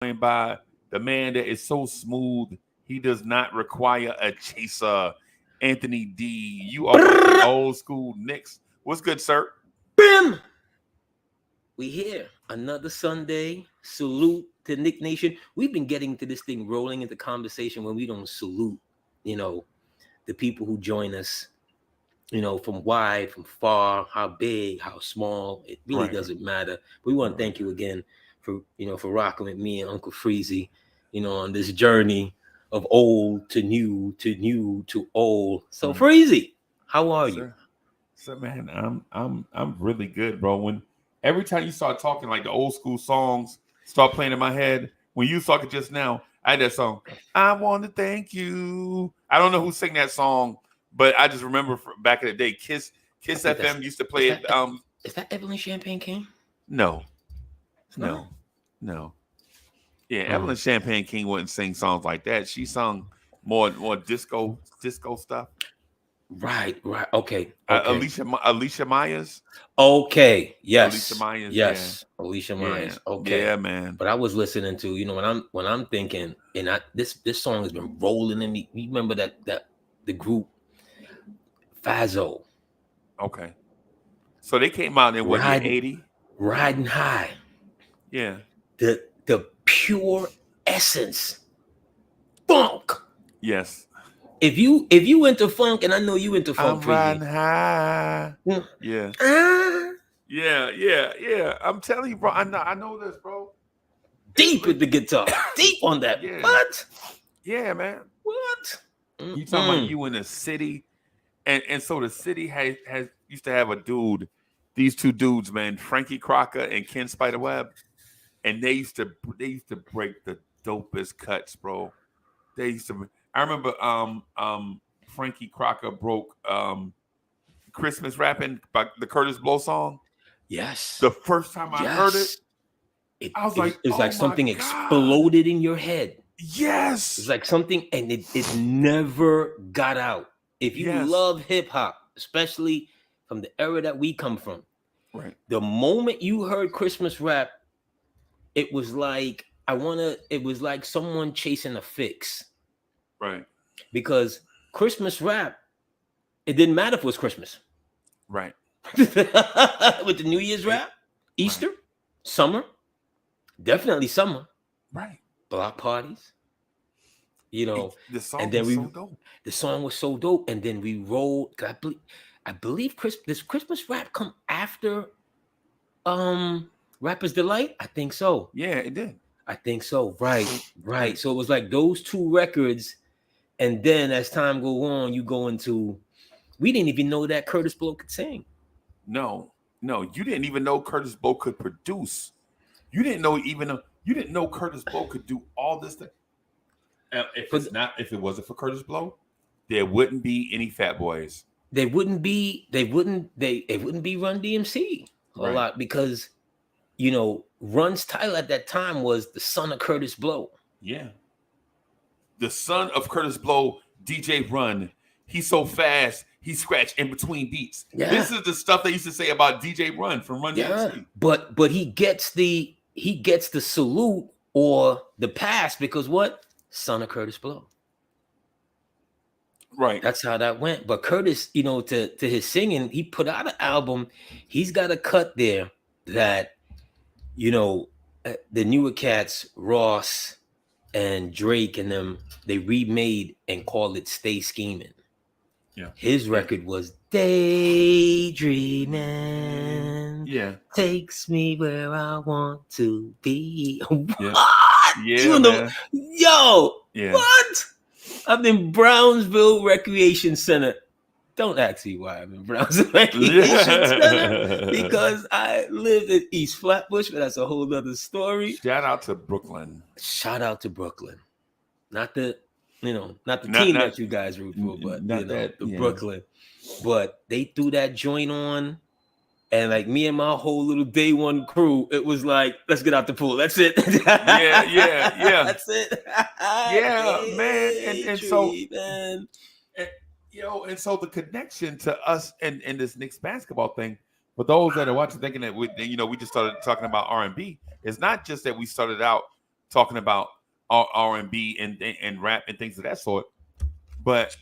joined by the man that is so smooth, he does not require a chaser. Anthony D. You are with the old school Knicks. What's good, sir? Bim! We here. Another Sunday. Salute to Nick Nation. We've been getting to this thing rolling into conversation when we don't salute, the people who join us, from wide, from far, how big, how small. It really doesn't matter. We want to thank you again for rocking with me and Uncle Freezie, on this journey of old to new to new to old. So Freezie, how are you? So man, I'm really good, bro. When every time you start talking like the old school songs start playing in my head, when you was talking just now, I had that song. I want to thank you. I don't know who sang that song, but I just remember back in the day, Kiss FM used to play it. Is that Evelyn Champagne King? No. Yeah, Evelyn Champagne King wouldn't sing songs like that. She sung more disco stuff. Right. Okay. Alicia Myers. Okay. Yes. Alicia Myers. Yes. Yeah. Alicia Myers. Okay. Yeah, man. But I was listening to, when I'm thinking, and this song has been rolling in me. You remember that the group Fazzo. Okay. So they came out in what year? 80? Riding High. Yeah. The pure essence. Funk. Yes. If you into funk, and I know you into funk, I'm riding high. Yeah. Yeah. I'm telling you, bro. I know this, bro. Deep with the guitar. Deep on that. Yeah. What? Yeah, man. What? You talking about you in the city, and so the city has used to have a dude. These two dudes, man, Frankie Crocker and Ken Spiderweb, and they used to break the dopest cuts, bro. They used to. I remember Frankie Crocker broke Christmas rapping by the Curtis Blow song. Yes. The first time I heard it, I was like, it's like something exploded in your head. Yes. It's like something, and it never got out. If you love hip hop, especially from the era that we come from, right? The moment you heard Christmas rap, it was like someone chasing a fix. Right. Because Christmas rap, it didn't matter if it was Christmas. Right. With the New Year's rap, Easter, summer, definitely summer. Right. Block parties. The song and then was so dope. The song was so dope. And then we rolled. I believe this Christmas rap come after Rapper's Delight? I think so. Yeah, it did. I think so. Right. So it was like those two records. And then as time go on, you go into, we didn't even know that Curtis Blow could sing. No, you didn't even know Curtis Blow could produce. You didn't know Curtis Blow could do all this thing. If it wasn't for Curtis Blow, there wouldn't be any Fat Boys. They wouldn't be Run DMC a lot because, Run's title at that time was the son of Curtis Blow. Yeah. The son of Curtis Blow, DJ Run. He's so fast, he scratched in between beats. Yeah. This is the stuff they used to say about DJ Run from Run DMC. But he gets the salute or the pass because what? Son of Curtis Blow. Right. That's how that went. But Curtis, to his singing, he put out an album. He's got a cut there that, the newer cats, Ross and Drake and them, they remade and called it Stay Scheming. Yeah. His record was Daydreaming. Yeah. Takes me where I want to be. Yeah. What? Yeah. Yeah. What? I'm in Brownsville Recreation Center. Don't ask me why I'm in Brownsville Recreation Center because I lived in East Flatbush, but that's a whole other story. Shout out to Brooklyn. Not the team that you guys root for, but Brooklyn. But they threw that joint on, and like me and my whole little day one crew, it was like, let's get out the pool. That's it. Yeah. That's it. Yeah, man. And so, and so the connection to us and this Knicks basketball thing, for those that are watching thinking that we just started talking about R&B, it's not just that we started out talking about R&B and rap and things of that sort. But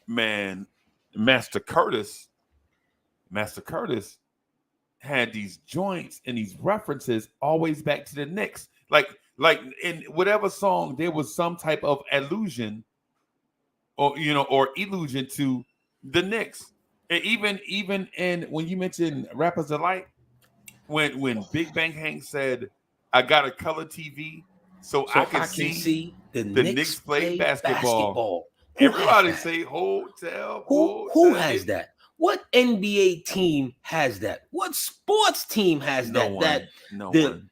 man, Master Curtis had these joints and these references always back to the Knicks. Like in whatever song, there was some type of allusion or illusion to the Knicks. And even in when you mentioned Rappers Delight, when Big Bang Hank said, "I got a color TV so I can see the the Knicks Knicks play basketball. basketball." Who has Everybody that? say hotel, Who hotel. has that? What NBA team has that? What sports team has No that? one. That No the one.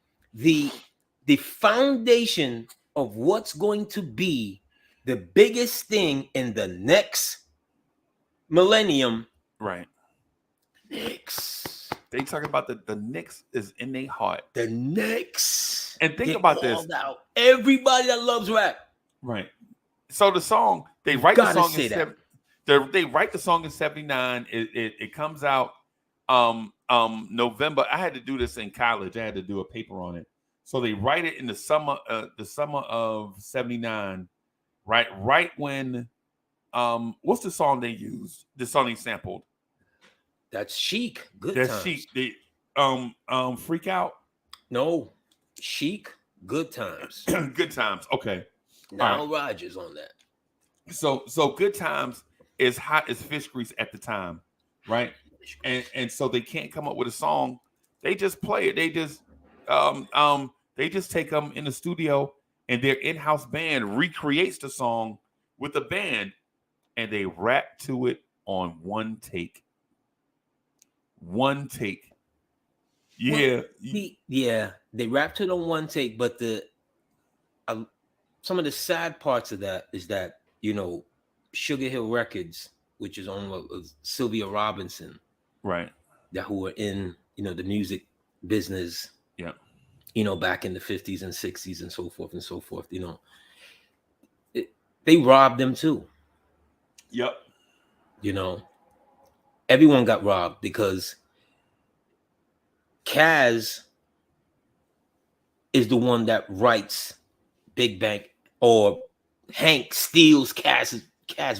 the foundation of what's going to be the biggest thing in the next millennium. Right. Knicks. They talking about the Knicks is in their heart. The Knicks. And think get about this. called out. Everybody that loves rap. Right. So the song, they You write the gotta song say in that. they write the song in 79. It comes out November. I had to do this in college. I had to do a paper on it. So they write it in the summer of 79, right when what's the song they used? The song they sampled. That's Chic. Good That's times. Chic. They Freak Out. No, Chic. Good times. Good Times. Okay. Now Rogers on that. So Good Times is hot as fish grease at the time, right? And so they can't come up with a song. They just play it. They just take them in the studio, and their in-house band recreates the song with the band, and they rap to it on one take. One take. Yeah. Well, they rapped it on one take, but some of the sad parts of that is that, Sugar Hill Records, which is owned by Sylvia Robinson, right, that who were in, the music business, yeah, back in the 50s and 60s and so forth and so forth, they robbed them too. Yep. Everyone got robbed because Kaz is the one that writes Big Bang, or Hank steals Kaz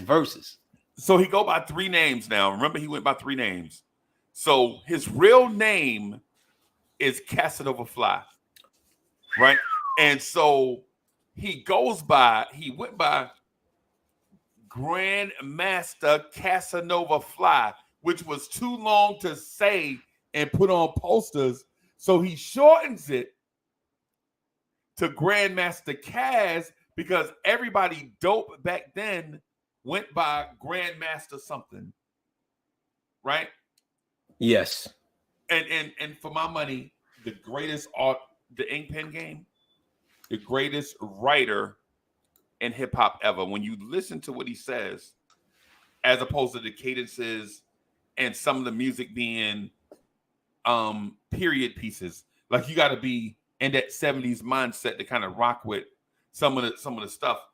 verses. So he go by 3 names now. Remember, he went by 3 names. So his real name is Casanova Fly, right? And so he went by Grandmaster Casanova Fly, which was too long to say and put on posters. So he shortens it to Grandmaster Kaz because everybody dope back then went by Grandmaster something, right? Yes. And for my money, the greatest art, the ink pen game, the greatest writer in hip hop ever. When you listen to what he says, as opposed to the cadences and some of the music being period pieces, like you got to be in that 70s mindset to kind of rock with some of the stuff.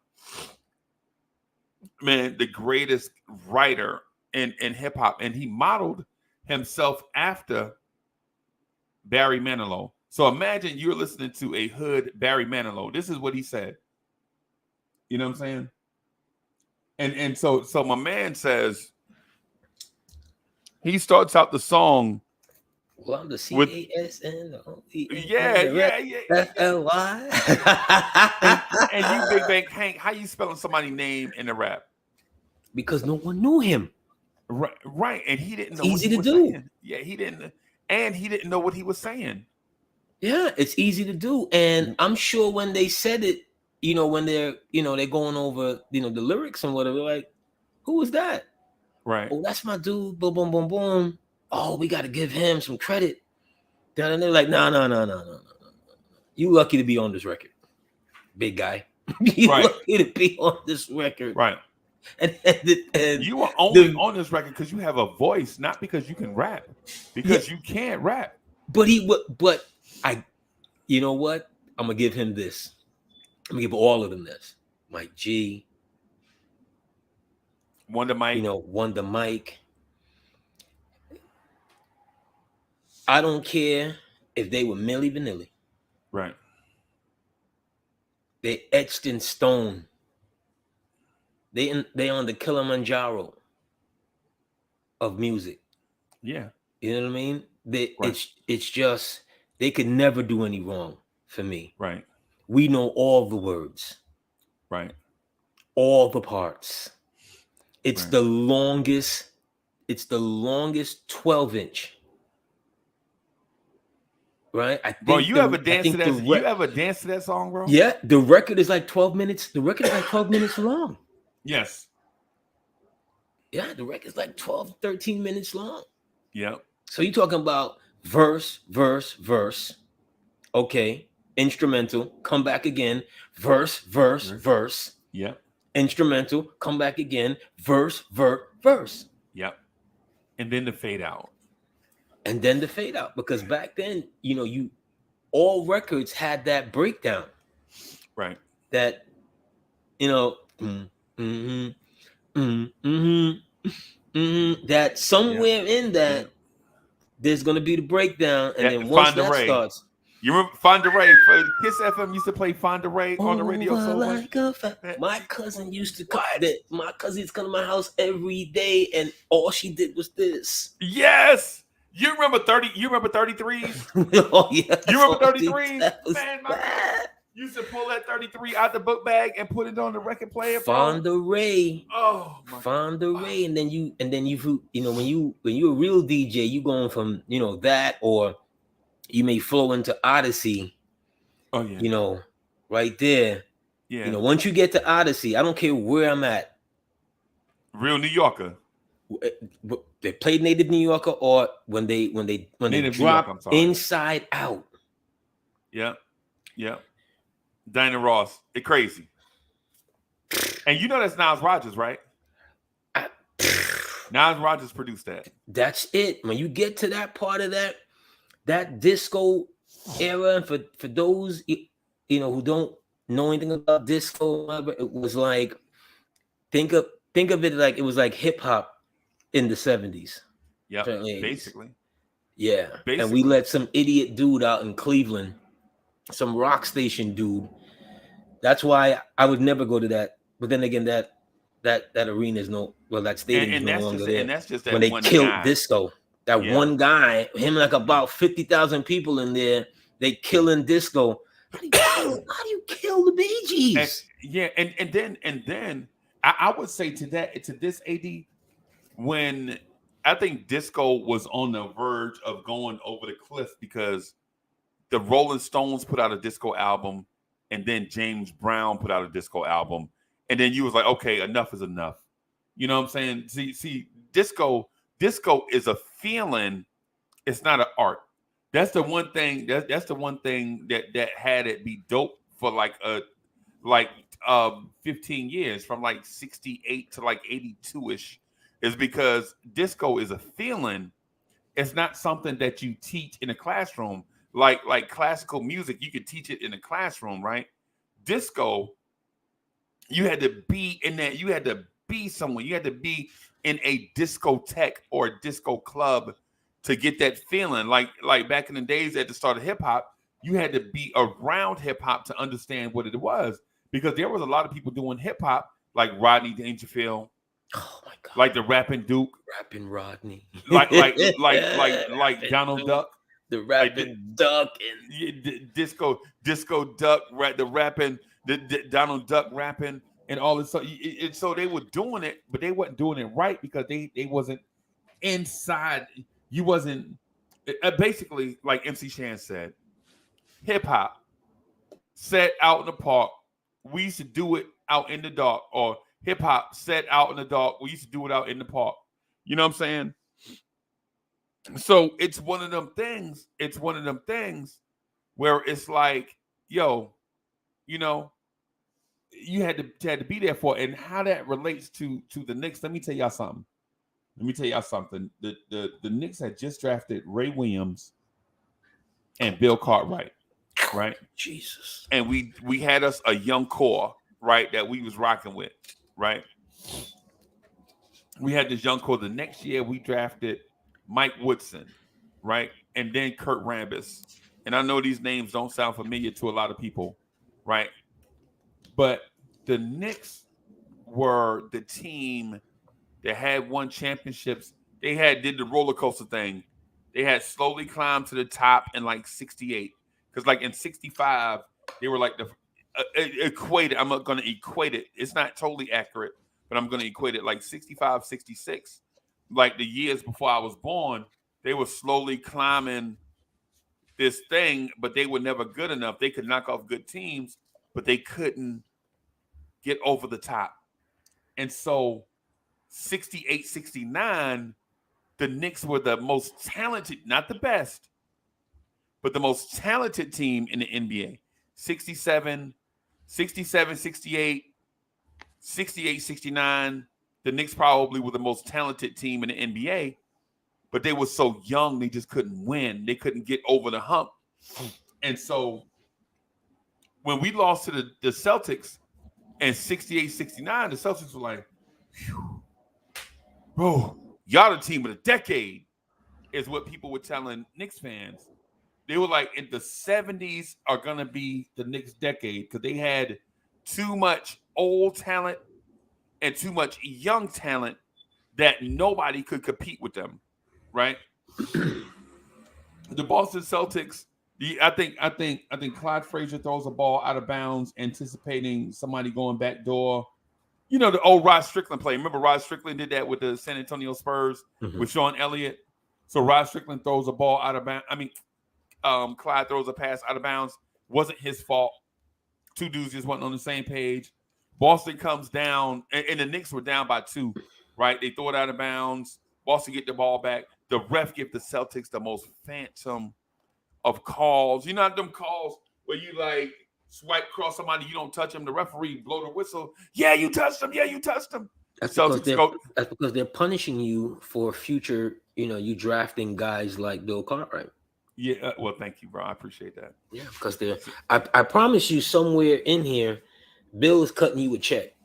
Man, the greatest writer in hip hop, and he modeled himself after Barry Manilow. So imagine you're listening to a hood Barry Manilow. This is what he said. You know what I'm saying? And so my man says, he starts out the song. Well, I'm the CASNOEFLY. And you, Big Bang Hank, how you spelling somebody's name in the rap? Because no one knew him. Right. And he didn't know what he was saying. Yeah, he didn't. And he didn't know what he was saying. Yeah, it's easy to do. And I'm sure when they said it, when they're going over, the lyrics and whatever, like, who was that? Right. Oh, that's my dude. Boom, boom, boom, boom. Oh, we got to give him some credit. And they're like, no. You lucky to be on this record, big guy. You lucky to be on this record. Right. And you are only on this record because you have a voice, not because you can rap. Because you can't rap. But you know what? I'm gonna give him this. I'm gonna give all of them this. Mike G. Wonder Mike. Wonder Mike. I don't care if they were Milli Vanilli. Right. They etched in stone. They on the Kilimanjaro of music. Yeah. You know what I mean? Right. It's just they could never do any wrong for me. Right. We know all the words, Right. all the parts. It's Right. the longest. It's the longest 12-inch. Right? I Bro, think you ever dance to the that? You ever dance to that song, bro? yeah, the record is like 12 minutes. The record is like 12 minutes long. Yes. Yeah, the record's like 12, 13 minutes long. Yep. So you're talking about verse, verse, verse. Okay. Instrumental, come back again. Verse, verse, verse. Yep. Instrumental, come back again. Verse, verse. Yep. And then the fade out. And then the fade out. Because back then, all records had that breakdown. Right. That, that somewhere in that there's gonna be the breakdown, and then once that starts, you remember Fonda Ray? Kiss FM used to play Fonda Ray on the radio so much. My cousin used to call it. My cousin used to come to my house every day, and all she did was this. Yes. You remember 30? You remember 33s? Oh yeah. You remember 33s? Man, my cousin used to pull that 33 out the book bag and put it on the record player. Fonda Ray. Oh my Fonda Ray. And then you when you're a real DJ, you going from that, or you may flow into Odyssey. Oh yeah. Right there. Yeah. Once you get to Odyssey, I don't care where I'm at. Real New Yorker. They played Native New Yorker, or when they drop Inside Out. Yeah. Yeah. Diana Ross. It's crazy. And that's Niles Rodgers, right? Niles Rodgers produced that. That's it. When you get to that part of that disco era, and for those who don't know anything about disco, it was like think of it like it was like hip hop in the 70s. Yeah, basically. Yeah. Basically. And we let some idiot dude out in Cleveland, some rock station dude. That's why I would never go to that. But then again, that arena is that stadium is no longer there. And that's just that when they one killed guy. disco. That one guy, him like about 50,000 people in there, they killing disco. How do you kill the Bee Gees? And then I would say to this AD, when I think disco was on the verge of going over the cliff, because the Rolling Stones put out a disco album, and then James Brown put out a disco album, and then you was like, okay, enough is enough. You know what I'm saying? See, disco is a feeling. It's not an art. That's the one thing. That's the one thing that had it be dope for 15 years, from like 68 to like 82ish, is because disco is a feeling. It's not something that you teach in a classroom. Like classical music, you could teach it in a classroom, right? Disco, you had to be in that. You had to be somewhere. You had to be in a discotheque or a disco club to get that feeling. Like back in the days at the start of hip hop, you had to be around hip hop to understand what it was, because there was a lot of people doing hip hop, like Rodney Dangerfield. Oh my God! Like the rapping Duke, rapping Rodney, like Donald Duck, the rapping Duck, and disco Duck, the rapping, the Donald Duck rapping, and all this. So they were doing it, but they wasn't doing it right, because they wasn't inside. You wasn't basically, like MC Shan said, hip hop set out in the park. We used to do it out in the dark, or hip hop set out in the dark. We used to do it out in the park. You know what I'm saying? So it's one of them things. It's one of them things where it's like, yo, you had to be there for it. And how that relates to the Knicks. Let me tell y'all something. The Knicks had just drafted Ray Williams and Bill Cartwright, right? Jesus. And we had us a young core, right, that we was rocking with, right? We had this young core. The next year we drafted Mike Woodson, right? And then Kurt Rambis. And I know these names don't sound familiar to a lot of people, right? But the Knicks were the team that had won championships. They did the roller coaster thing. They had slowly climbed to the top in like 68. Because like in 65, they were like the equated. I'm not going to equate it. It's not totally accurate, but I'm going to equate it like 65, 66. Like the years before I was born, they were slowly climbing this thing, but they were never good enough. They could knock off good teams, but they couldn't get over the top. And so 68, 69, the Knicks were the most talented, not the best, but the most talented team in the NBA. 67, 67, 68, 68, 69. The Knicks probably were the most talented team in the NBA, but they were so young, they just couldn't win. They couldn't get over the hump. And so when we lost to the Celtics in 68, 69, the Celtics were like, phew, bro, y'all the team of the decade, is what people were telling Knicks fans. They were like, in the 70s are going to be the Knicks decade because they had too much old talent and too much young talent that nobody could compete with them, right? The Boston Celtics, I think Clyde Frazier throws a ball out of bounds, anticipating somebody going back door. You know, the old Rod Strickland play. Remember Rod Strickland did that with the San Antonio Spurs with Sean Elliott? So Rod Strickland throws a ball out of bounds. Clyde throws a pass out of bounds. Wasn't his fault. Two dudes just wasn't on the same page. Boston comes down, and the Knicks were down by 2, right? They throw it out of bounds. Boston get the ball back. The ref give the Celtics the most phantom of calls. You know them calls where you like swipe across somebody, you don't touch them. The referee blow the whistle. Yeah, you touched them. Yeah, you touched them. That's because they're punishing you for future, you drafting guys like Bill Cartwright. Yeah, well, thank you, bro. I appreciate that. Yeah, because I promise you somewhere in here, Bill is cutting you a check.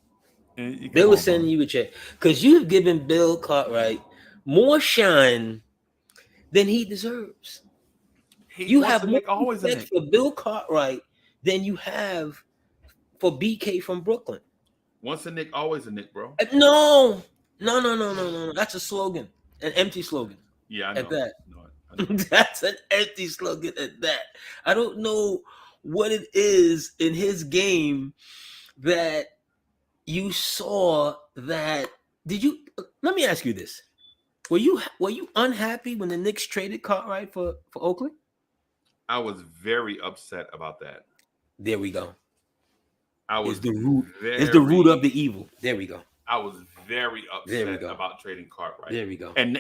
Bill is sending you a check because you've given Bill Cartwright more shine than he deserves. You have more respect for Bill Cartwright than you have for BK from Brooklyn. Once a Knick, always a Knick, bro. No. That's a slogan, an empty slogan. Yeah, I know. At that. No, That's an empty slogan at that. I don't know what it is in his game that you saw that. Let me ask you this. Were you unhappy when the Knicks traded Cartwright for Oakland? I was very upset about that. There we go. It's the root of the evil. There we go. I was very upset about trading Cartwright. There we go. And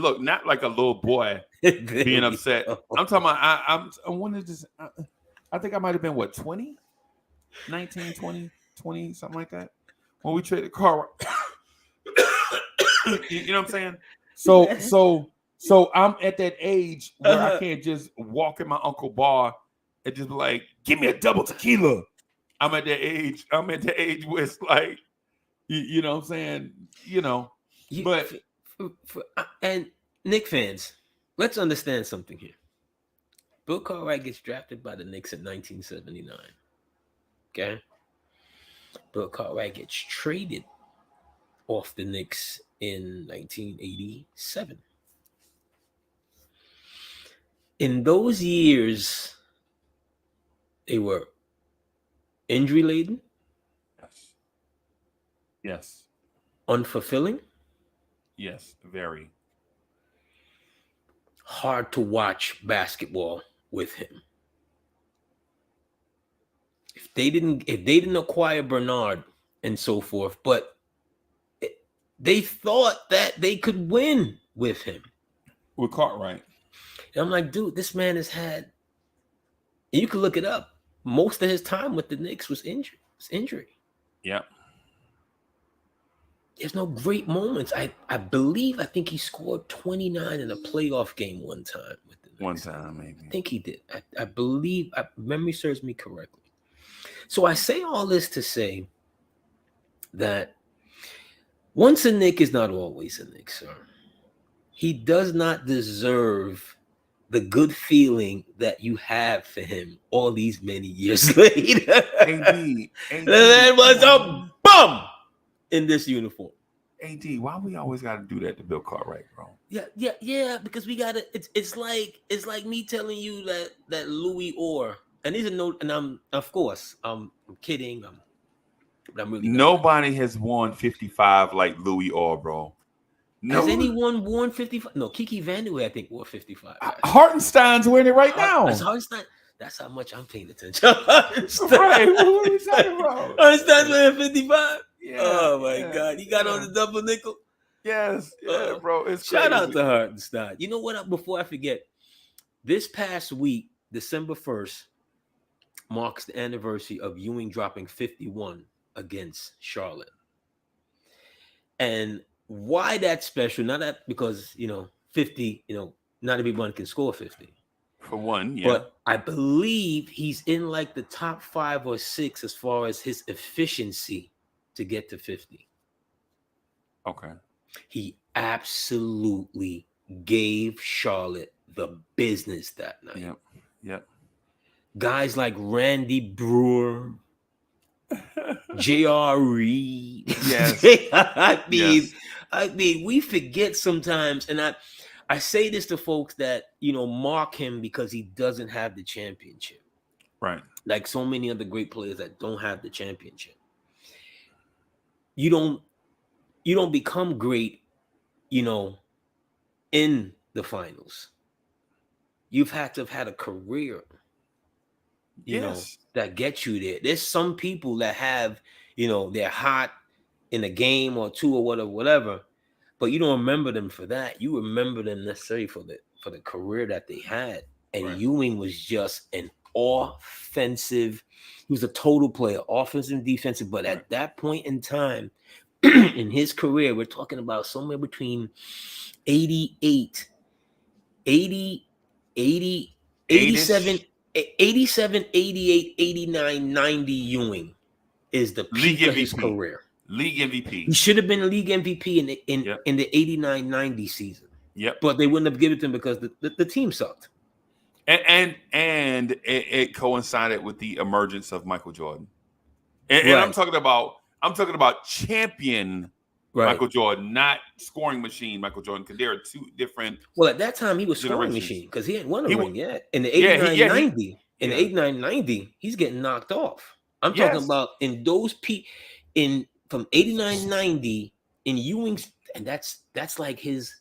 look, not like a little boy being upset. I'm talking about I wanted to. I think I might have been 20, 19, 20, something like that when we traded Cartwright. You know what I'm saying? So I'm at that age where I can't just walk in my Uncle Bar and just be like, give me a double tequila. I'm at that age where it's like, you know what I'm saying? But and Knicks fans, let's understand something here. Bill Cartwright gets drafted by the Knicks in 1979. Okay? Bill Cartwright gets traded off the Knicks in 1987. In those years, they were injury laden. Yes. Unfulfilling. Yes, very. Hard to watch basketball with him. If they didn't acquire Bernard and so forth, but they thought that they could win with him. With Cartwright. And I'm like, dude, this man has had, and you can look it up, most of his time with the Knicks was injury. Yeah. There's no great moments. I think he scored 29 in a playoff game one time with the Knicks. One time, maybe. I think he did. I believe, memory serves me correctly. So I say all this to say that once a Knick is not always a Knick, sir. He does not deserve the good feeling that you have for him all these many years later. AD, That was a bum in this uniform. AD, why we always got to do that to Bill Cartwright, bro? Yeah. Because we gotta. It's like me telling you that Louis Orr, and these are no, and I'm kidding. But I'm really Nobody has worn 55 like Louis Orr, bro. No. Has anyone worn 55? No, Kiki Vandeweghe, I think, wore 55. Hartenstein's wearing it right now. Hartenstein. That's how much I'm paying attention. Right, what are we talking about? Hartenstein's wearing 55. Yeah, oh my God, he got on the double nickel. Yes, bro. It's shout crazy. out to Hartenstein. You know what? Before I forget, this past week, December 1st, marks the anniversary of Ewing dropping 51 against Charlotte. And why that's special? Not that because 50, not everyone can score 50. For one, yeah. But I believe he's in like the top 5 or 6 as far as his efficiency to get to 50. Okay. He absolutely gave Charlotte the business that night. Yep. Guys like Randy Brewer, J.R. Reed. Yes. I mean, we forget sometimes, and I say this to folks that mark him because he doesn't have the championship. Right. Like so many other great players that don't have the championship. You don't become great, in the finals. You've had to have had a career, that gets you there. There's some people that have, they're hot in a game or two or whatever, but you don't remember them for that. You remember them necessarily for the career that they had. And right. Ewing was just an offensive. He was a total player, offensive and defensive. But at that point in time in his career, we're talking about somewhere between 87, 88, 89, 90 Ewing is the peak of his career. League MVP. He should have been a league MVP in the 89-90 season. Yep. But they wouldn't have given it to him because the team sucked. And it coincided with the emergence of Michael Jordan. And I'm talking about champion Michael Jordan, not scoring machine Michael Jordan, because there are two different. Well, at that time he was scoring machine because he hadn't won a ring yet. In the 89-90, in the 89-90, he's getting knocked off. I'm talking about in those from 89-90 in Ewing's, and that's like his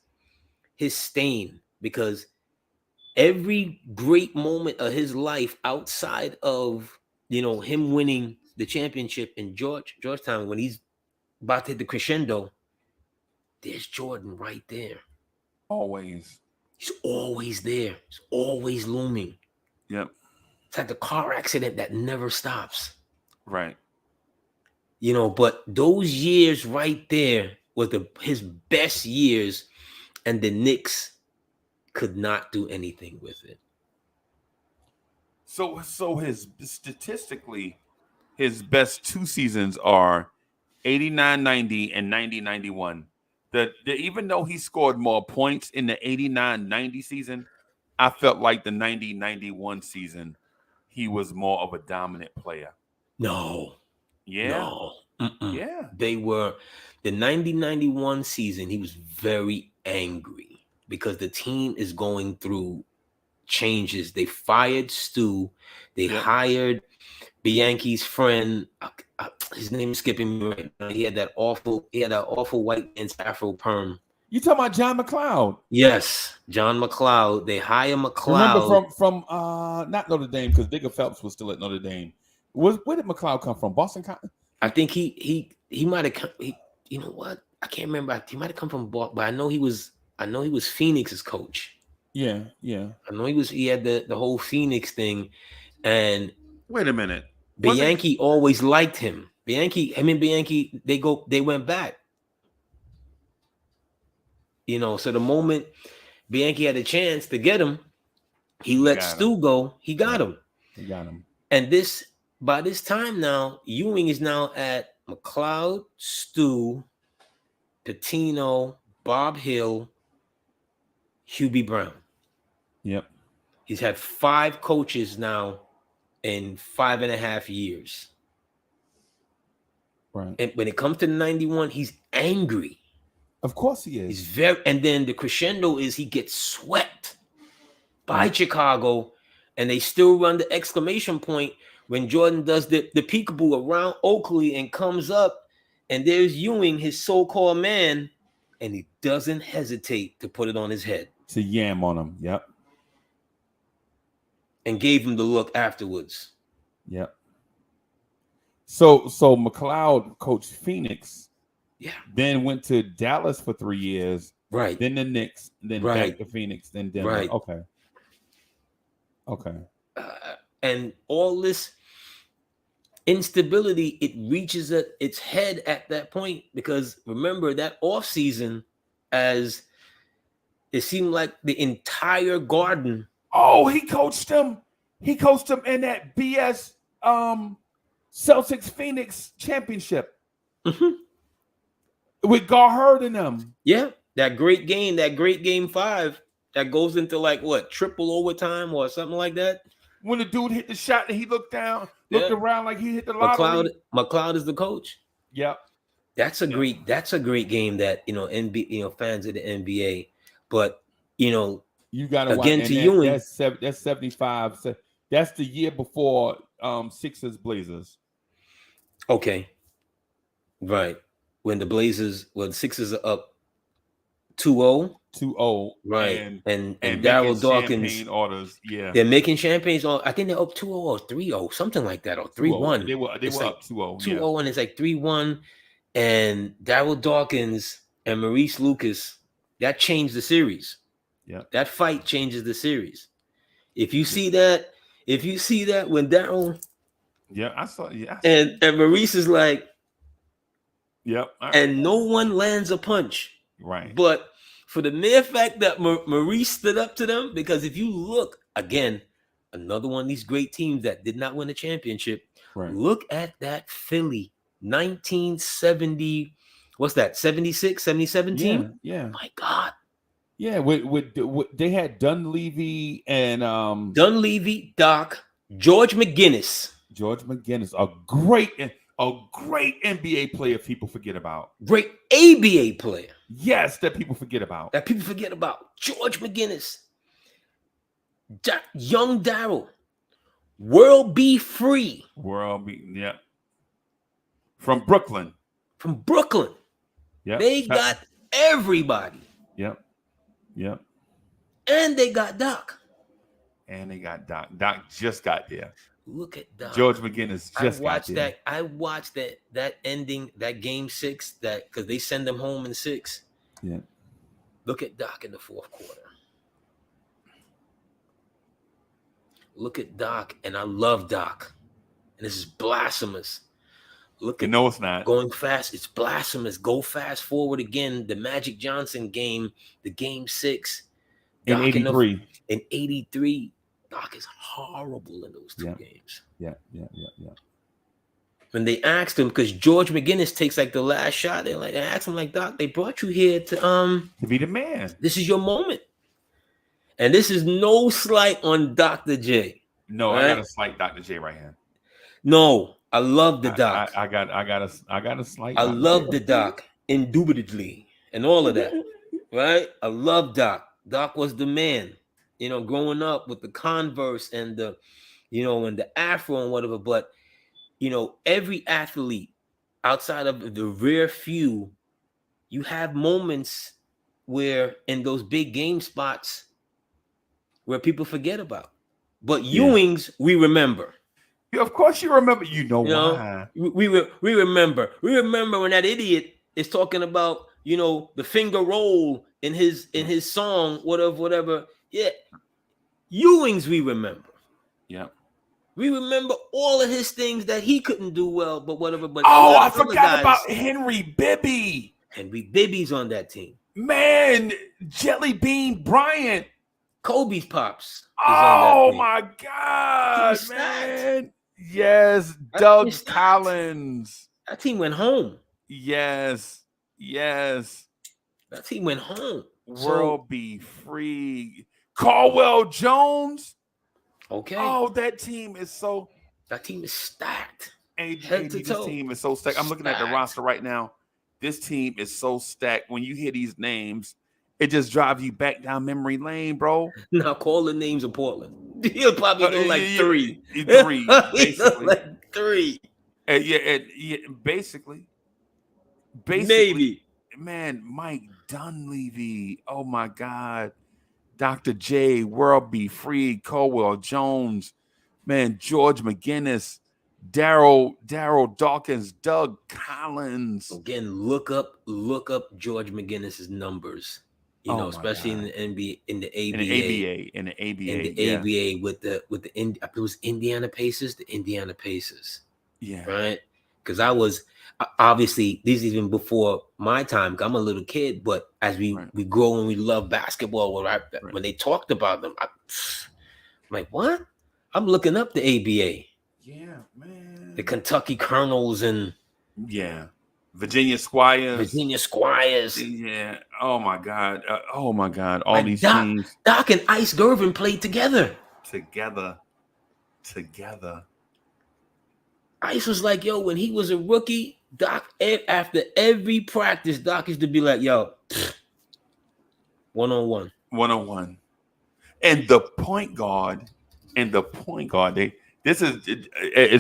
stain, because every great moment of his life outside of him winning the championship in Georgetown, when he's about to hit the crescendo, there's Jordan right there. Always. He's always there. He's always looming. Yep. It's like the car accident that never stops. Right. But those years right there was his best years, and the Knicks could not do anything with it. So statistically, his best 2 seasons are 89-90 and 90-91. Even though he scored more points in the 89-90 season, I felt like the 90-91 season, he was more of a dominant player. No. Yeah. No. Yeah. They were the 90-91 season. He was very angry because the team is going through changes. They fired Stu. They hired Bianchi's friend. His name is skipping me right now. He had that awful white man's Afro perm. You talking about John McLeod? Yes, John McLeod. They hire McLeod. Remember from not Notre Dame, because Digger Phelps was still at Notre Dame. Where did McLeod come from? Boston College? I think he might have come. You know what? I can't remember. He might have come from Boston, but I know he was Phoenix's coach. Yeah. I know he had the whole Phoenix thing. And wait a minute. Bianchi always liked him. Bianchi, they went back. So the moment Bianchi had a chance to get him, he let Stu go. He got him. And by this time now, Ewing is now at McLeod, Stu, Pitino, Bob Hill, Hubie Brown. Yep. He's had 5 coaches now in 5.5 years. Right. And when it comes to 91, he's angry. Of course he He's is. very, and then the crescendo is he gets swept by Chicago, and they still run the exclamation point when Jordan does the peekaboo around Oakley and comes up, and there's Ewing, his so-called man, and he doesn't hesitate to put it on his head. To yam on him. Yep. And gave him the look afterwards. Yep. So McLeod coached Phoenix. Yeah. Then went to Dallas for 3 years. Right. Then the Knicks. Then back to Phoenix. Then Denver. Right. Okay. And all this instability, it reaches its head at that point, because remember that offseason, as it seemed like the entire Garden. Oh, he coached them. He coached them in that BS Celtics Phoenix championship with Garherd and them. Yeah, that great game 5 that goes into like what, triple overtime or something like that. When the dude hit the shot and he looked around like he hit the lottery. McLeod is the coach. Yep. That's a great game that NBA, fans of the NBA, but you got to again to Ewing. That's 75. That's the year before Sixers Blazers. Okay. Right. When the Sixers are up 2-0. 2-0. Right. And Daryl Dawkins orders. Yeah. They're making champagnes on, I think they're up 2-0 or 3-0, something like that, or 3-1. They were up 2-0. 2-0 and it's like 3-1. And Daryl Dawkins and Maurice Lucas, that changed the series. Yeah. That fight changes the series. If you see that when Daryl, I saw. Yeah. And Maurice is like, yep. Right. And no one lands a punch. Right. But for the mere fact that Maurice stood up to them, because if you look again, another one of these great teams that did not win a championship. Right. Look at that Philly 1970. What's that? 76, 77 team? Yeah. My God. Yeah, with they had Dunleavy and Dunleavy, Doc, George McGinnis, a great NBA player people forget about. Great ABA player. Yes, that people forget about. George McGinnis, young Daryl, World B. Free. Yeah. From Brooklyn. Yeah. They got everybody. Yep. And they got Doc. Doc just got there. Look at Doc. George McGinnis just got there. I watched that ending, that game 6, that because they send them home in 6. Yeah. Look at Doc in the 4th quarter. Look at Doc, and I love Doc. And this is blasphemous. No, it's not. Going fast, it's blasphemous. Go fast forward again. The Magic Johnson game, the game 6. In 83. In 83, Doc is horrible in those 2 games. Yeah. When they asked him, because George McGinnis takes like the last shot, they asked him like, Doc, they brought you here to be the man. This is your moment. And this is no slight on Dr. J. No, right? I got a slight Dr. J right here. No, I love the Doc. I got a slight. I love the Doc, indubitably, and all of that. Right? I love Doc. Doc was the man, growing up with the Converse and the, and the Afro and whatever. But, every athlete outside of the rare few, you have moments where in those big game spots where people forget about. But Ewing's, we remember. Yeah, of course you remember. You know why. We remember. We remember when that idiot is talking about, the finger roll in his song, whatever. Yeah. Ewing's, we remember. Yeah. We remember all of his things that he couldn't do well, but whatever. But I forgot about Henry Bibby. Henry Bibby's on that team. Man, Jelly Bean Bryant. Kobe's pops. Oh my God, man. Yes, Doug Collins. That team went home. Yes. That team went home. World be free. Caldwell Jones. Okay. Oh, that team is so. That team is stacked. AD, Head to this toe. team is so stacked. I'm looking at the Stacked. roster right now. This team is so stacked. When you hear these names, it just drives you back down memory lane, bro. Now call the names of Portland. He'll probably know like three. Three, He'll know basically. like three. Yeah, basically. Maybe. Man, Mike Dunleavy. Oh my God. Dr. J, World B. Free, Colwell Jones, man, George McGinnis, Daryl Dawkins, Doug Collins. Again, look up George McGinnis's numbers. You know, especially in the NBA, in the ABA, in the ABA with the it was Indiana Pacers, Yeah. Right? Because I was obviously these even before my time. I'm a little kid, but as we grow and we love basketball, when they talked about them, I'm like, what? I'm looking up the ABA. Yeah, man. The Kentucky Colonels and Virginia Squires. Yeah. Oh my God. All these teams. Doc and Ice Gervin played together. Ice was like, yo, when he was a rookie, Doc, after every practice, Doc used to be like, yo, 1-on-1. 1-on-1. And the point guard,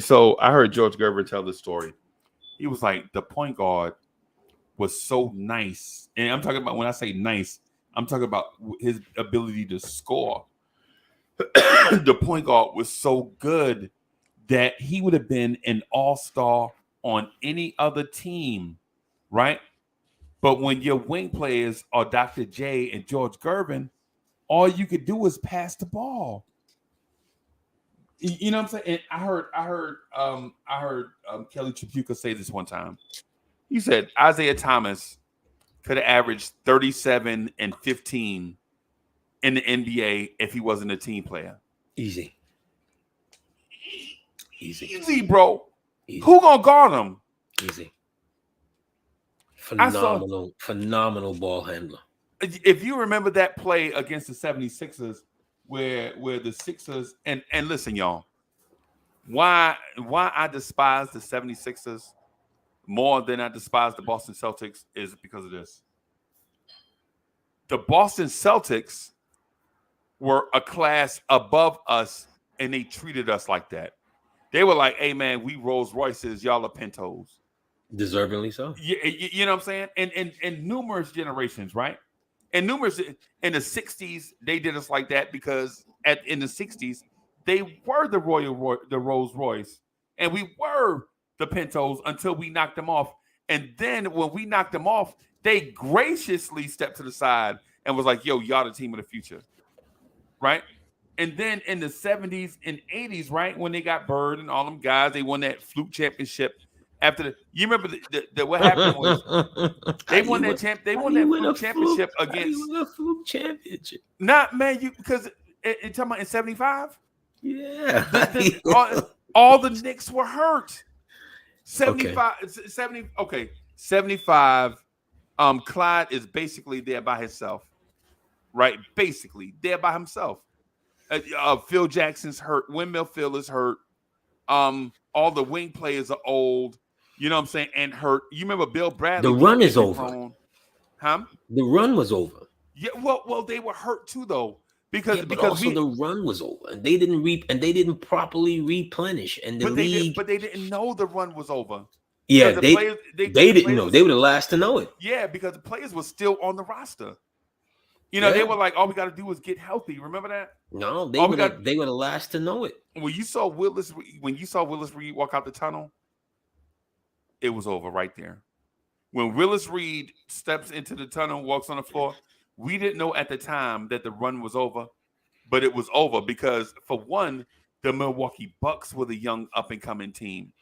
so I heard George Gerber tell this story. He was like, the point guard was so nice. And I'm talking about, when I say nice, I'm talking about his ability to score. The point guard was so good that he would have been an all-star on any other team, right? But when your wing players are Dr. J and George Gervin, all you could do is pass the ball. You know what I'm saying? And I heard Kelly Tripucka say this one time. He said Isaiah Thomas could have averaged 37 and 15 in the NBA if he wasn't a team player. Easy, bro. Easy. Who gonna guard him? Easy. Phenomenal ball handler. If you remember that play against the 76ers where the Sixers and listen, y'all, why I despise the 76ers more than I despise the Boston Celtics is because of this. The Boston Celtics were a class above us, and they treated us like that. They were like, hey, man, we Rolls Royces, y'all are Pintos. Deservingly so. Yeah, you know what I'm saying? And numerous generations, right? And numerous in the 60s, they did us like that because in the 60s, they were the Rolls Royce, and we were the Pintos until we knocked them off. And then when we knocked them off, they graciously stepped to the side and was like, yo, y'all the team of the future. Right? And then in the 70s and 80s, right, when they got Bird and all them guys, they won that fluke championship. After you remember what happened was they won that fluke championship against a fluke championship. Not man, because you're talking about in 75? Yeah. All the Knicks were hurt. 75. Clyde is basically there by himself. Right? Basically there by himself. Phil Jackson's hurt. Windmill Phil is hurt. All the wing players are old. You know what I'm saying? And hurt. You remember Bill Bradley? The run is over. Huh? The run was over. Yeah. Well, they were hurt too, though, because the run was over, and they didn't properly replenish, and the league. But they didn't know the run was over. Yeah, they didn't know. They were the last to know it. Yeah, because the players were still on the roster. You know, they were like, all we got to do is get healthy. Remember that? No, they were the last to know it. When you saw Willis Reed walk out the tunnel, it was over right there. When Willis Reed steps into the tunnel, walks on the floor, we didn't know at the time that the run was over, but it was over because, for one, the Milwaukee Bucks were the young up-and-coming team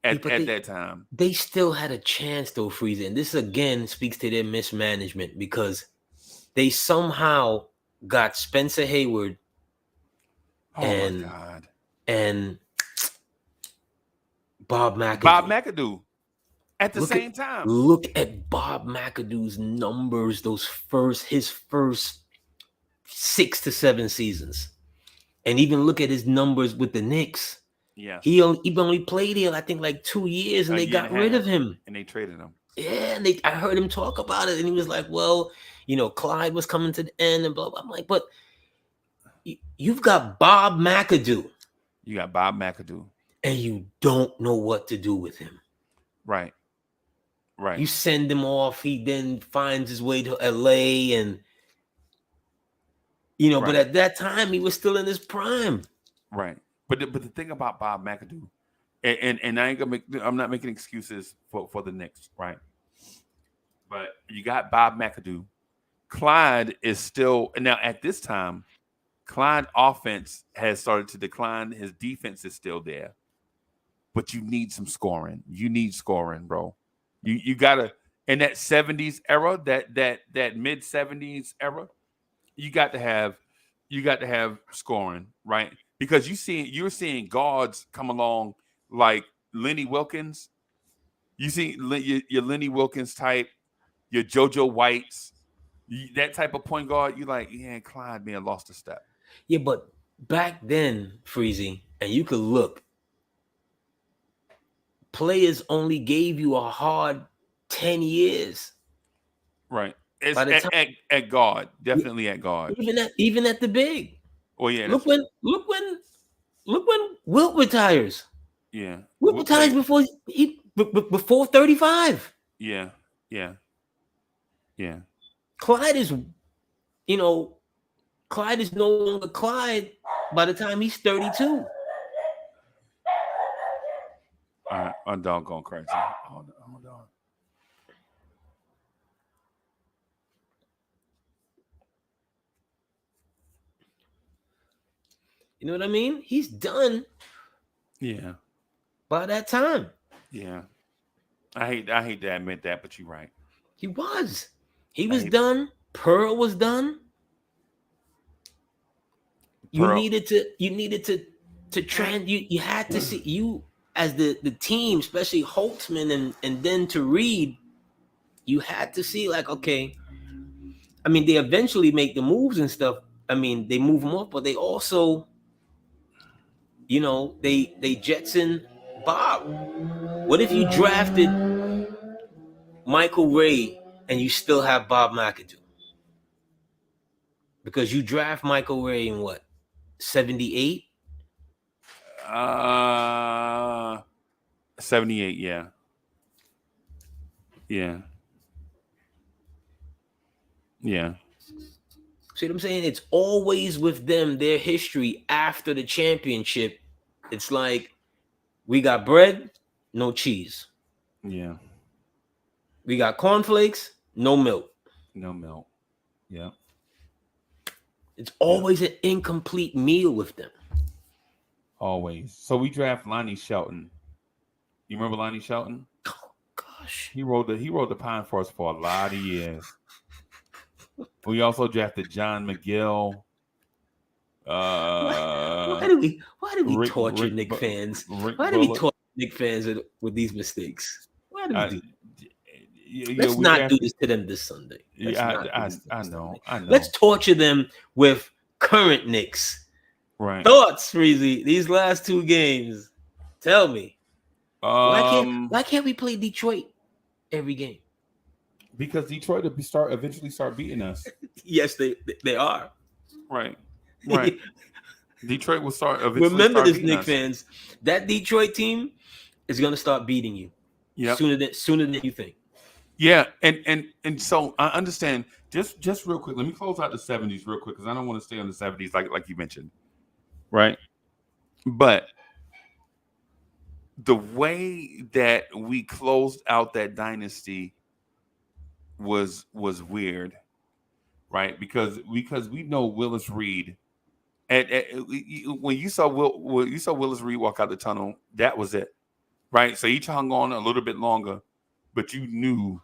at that time. They still had a chance, though, Freezie. And this, again, speaks to their mismanagement because they somehow got Spencer Hayward and Bob McAdoo at the same time. Look at Bob McAdoo's numbers, his first 6 to 7 seasons. And even look at his numbers with the Knicks. Yeah. He only played here, I think, like 2 years, and they got rid of him. And they traded him. Yeah, and I heard him talk about it, and he was like, well, Clyde was coming to the end and blah, blah. I'm like, but you've got Bob McAdoo. You got Bob McAdoo. And you don't know what to do with him. Right. Right. You send him off, he then finds his way to LA, and but at that time he was still in his prime. Right. But the thing about Bob McAdoo, and I'm not making excuses for the Knicks, right? But you got Bob McAdoo. Clyde is still now at this time. Clyde offense has started to decline. His defense is still there, but you need some scoring. You need scoring, bro. You gotta in that 70s era, that mid 70s era, you got to have scoring, right? Because you're seeing guards come along like Lenny Wilkins. You see your Lenny Wilkins type, your JoJo Whites, that type of point guard. You like, yeah, Clyde may have lost a step. Yeah, but back then, Freezie, and you could look, players only gave you a hard 10 years. Right. At guard, definitely at guard. Even at the big. Oh yeah. Look when Wilt retires. Yeah. Wilt retires before 35. Yeah. Yeah. Yeah. Clyde is no longer Clyde by the time he's 32. I'm doggone crazy. Hold on. You know what I mean? He's done. Yeah. By that time. Yeah. I hate to admit that, but you're right. He was. He was done. Pearl was done. You needed to trend. You had to see you as the team, especially Holtzman and then to Reed. You had to see like, okay. I mean, they eventually make the moves and stuff. I mean, they move them up, but they also, they jetson Bob. What if you drafted Michael Ray and you still have Bob McAdoo? Because you draft Michael Ray in what? 78? 78, yeah. Yeah. Yeah. See what I'm saying? It's always with them, their history after the championship. It's like, we got bread, no cheese. Yeah. We got cornflakes, no milk. No milk. Yeah. It's always an incomplete meal with them. Always. So we draft Lonnie Shelton. You remember Lonnie Shelton? Oh gosh. He rode the Pine Forest for a lot of years. We also drafted John McGill. Why do we torture Knicks fans? Why do we torture Knicks fans with these mistakes? Why do we do? Let's not do this to them this Sunday. I know. Let's torture them with current Knicks. Right. Thoughts, Freezie, these last two games. Tell me. Why can't we play Detroit every game? Because Detroit will eventually start beating us. Yes, they are. Right. Detroit will start eventually. Remember this, Knicks fans. That Detroit team is going to start beating you. Yeah. Sooner than you think. Yeah, and so I understand. Just real quick, let me close out the 70s real quick because I don't want to stay on the 70s like you mentioned. Right. But the way that we closed out that dynasty was weird, right? Because we know Willis Reed, and when you saw Willis Reed walk out the tunnel, that was it, right? So each hung on a little bit longer, but you knew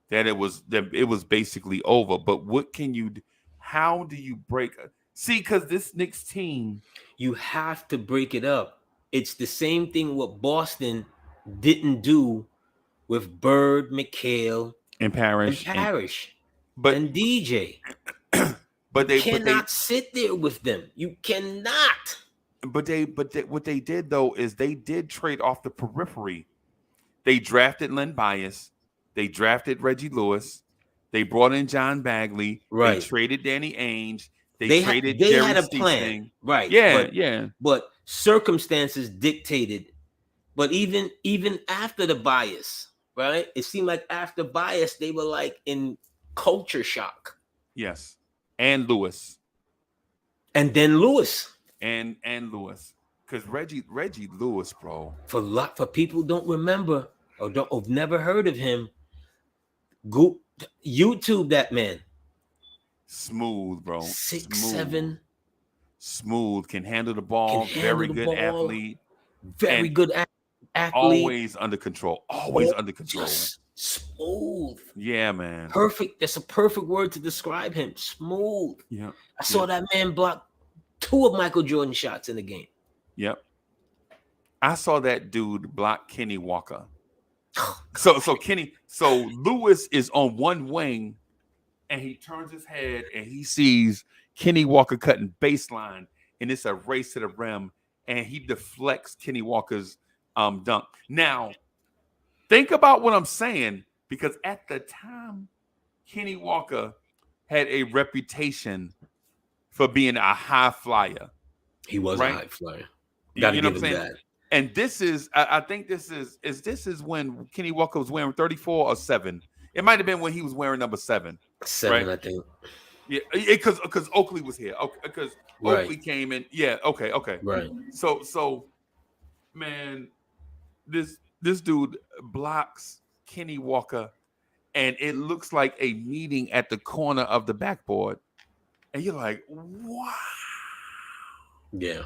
that it was basically over. But what can you do? How do you break? See, because this Knicks team, you have to break it up. It's the same thing what Boston didn't do with Bird, McHale, and Parrish, and DJ. But you cannot sit there with them. You cannot. But what they did though is they did trade off the periphery. They drafted Len Bias. They drafted Reggie Lewis. They brought in John Bagley. Right. They traded Danny Ainge. They traded they Jerry had a Seating. plan. Right. Yeah. But circumstances dictated. But even after the Bias, right? It seemed like after Bias, they were like in culture shock. Yes. And Lewis. And then Lewis. And Lewis. Because Reggie Lewis, bro. For people who don't remember or have never heard of him, go YouTube that man. Smooth, bro. 6'7". Smooth. Can handle the ball. Very good athlete. Very good athlete. Always under control. Under control. Just smooth. Yeah, man. Perfect. That's a perfect word to describe him. Smooth. Yeah. I saw that man block 2 of Michael Jordan's shots in the game. Yep. I saw that dude block Kenny Walker. So Lewis is on one wing and he turns his head and he sees Kenny Walker cutting baseline and it's a race to the rim and he deflects Kenny Walker's dunk. Now, think about what I'm saying because at the time, Kenny Walker had a reputation for being a high flyer. He was right? a high flyer. Gotta give him that. And this is, I think this is when Kenny Walker was wearing 34 or 7. It might have been when he was wearing number 7. 7, right? I think. Yeah, because Oakley was here. Okay, because Oakley came in. Yeah, okay. Right. So, man, this dude blocks Kenny Walker, and it looks like a meeting at the corner of the backboard, and you're like, wow. Yeah,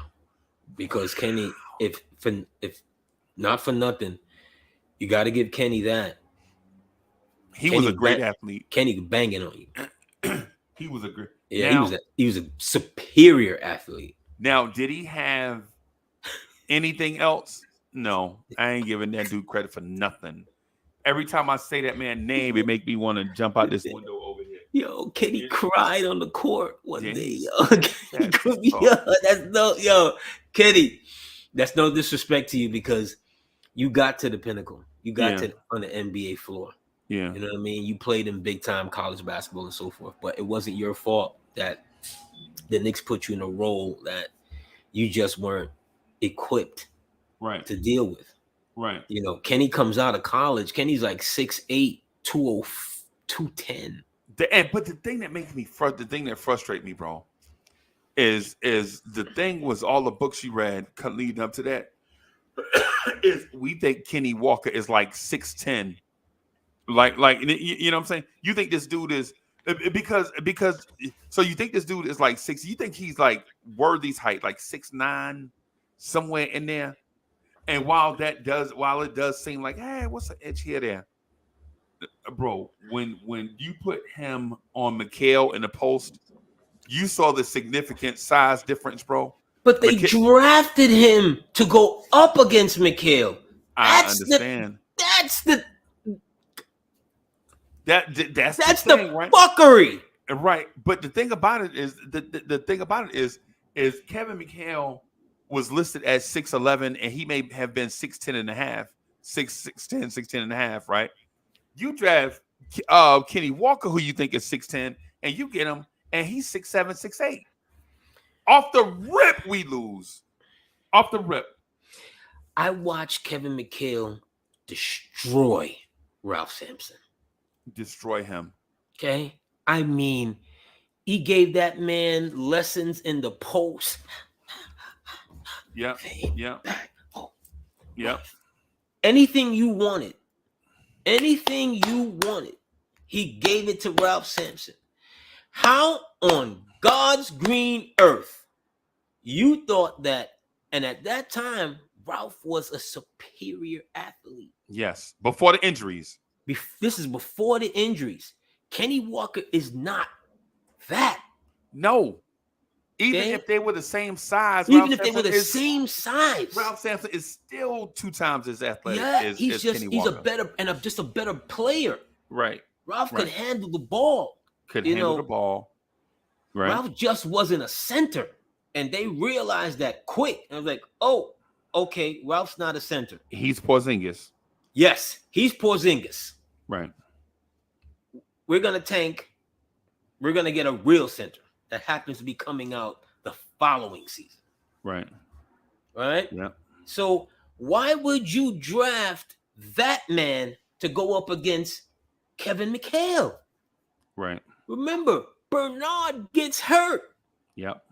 because Kenny, if not for nothing, you got to give Kenny that. He was a great athlete. Kenny banging on you. He was a great. Yeah, now, he was a superior athlete. Now, did he have anything else? No, I ain't giving that dude credit for nothing. Every time I say that man's name, it make me want to jump out this window over here. Yo, Kenny cried on the court one day. Kenny, that's no disrespect to you because you got to the pinnacle. You got to on the NBA floor. Yeah. You know what I mean? You played in big time college basketball and so forth, but it wasn't your fault that the Knicks put you in a role that you just weren't equipped to deal with. Right. You know, Kenny comes out of college. Kenny's like 6'8", 210. But the thing that makes me the thing that frustrates me, bro, is the thing was all the books you read leading up to that is we think Kenny Walker is like 6'10". Like you know what I'm saying? You think this dude is because so you think this dude is like 6, you think he's like Worthy's height, like 6'9", somewhere in there. And while it does seem like, hey, what's the edge here there? Bro, when you put him on McHale in the post, you saw the significant size difference, bro. But they drafted him to go up against McHale. I understand. That's the thing, right? fuckery. Right. But the thing about it is the thing about it is Kevin McHale was listed as 6'11", and he may have been 6'10 and a half, 6'10 and a half, right? You draft Kenny Walker, who you think is 6'10", and you get him, and he's 6'7", 6'8". Off the rip, we lose. Off the rip. I watched Kevin McHale destroy Ralph Sampson. Destroy him. Okay? I mean, he gave that man lessons in the post. Yep. Anything you wanted, he gave it to Ralph Sampson. How on God's green earth you thought that, and at that time, Ralph was a superior athlete. Yes, before the injuries. This is before the injuries. Kenny Walker is not that. No. Even if they were the same size, Ralph Sampson is still 2 times as athletic as Kenny Walker. Just a better player. Right. Ralph could handle the ball. Could handle the ball. Right. Ralph just wasn't a center. And they realized that quick. And I was like, oh, okay, Ralph's not a center. He's Porzingis. Yes, he's Porzingis. Right. We're going to tank. We're going to get a real center that happens to be coming out the following season. Right. Right? Yeah. So why would you draft that man to go up against Kevin McHale? Right. Remember, Bernard gets hurt. Yep.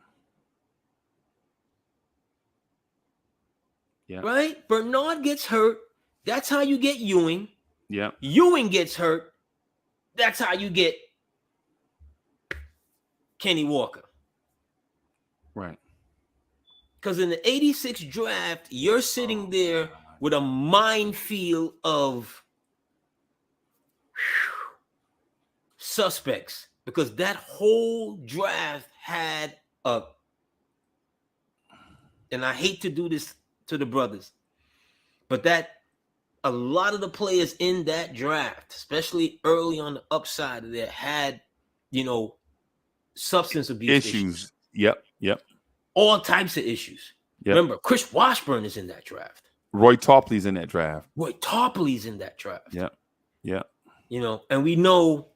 Yeah. Right? Bernard gets hurt. That's how you get Ewing. Yep. Ewing gets hurt. That's how you get Kenny Walker. Right. Because in the 86 draft, you're sitting there with a minefield of suspects. Because that whole draft had a, and I hate to do this to the brothers, but that a lot of the players in that draft, especially early on the upside of there, had, substance abuse issues. Yep. Yep. All types of issues. Yep. Remember, Chris Washburn is in that draft. Roy Tarpley's in that draft. Roy Tarpley's in that draft. Yep. Yep. And we know,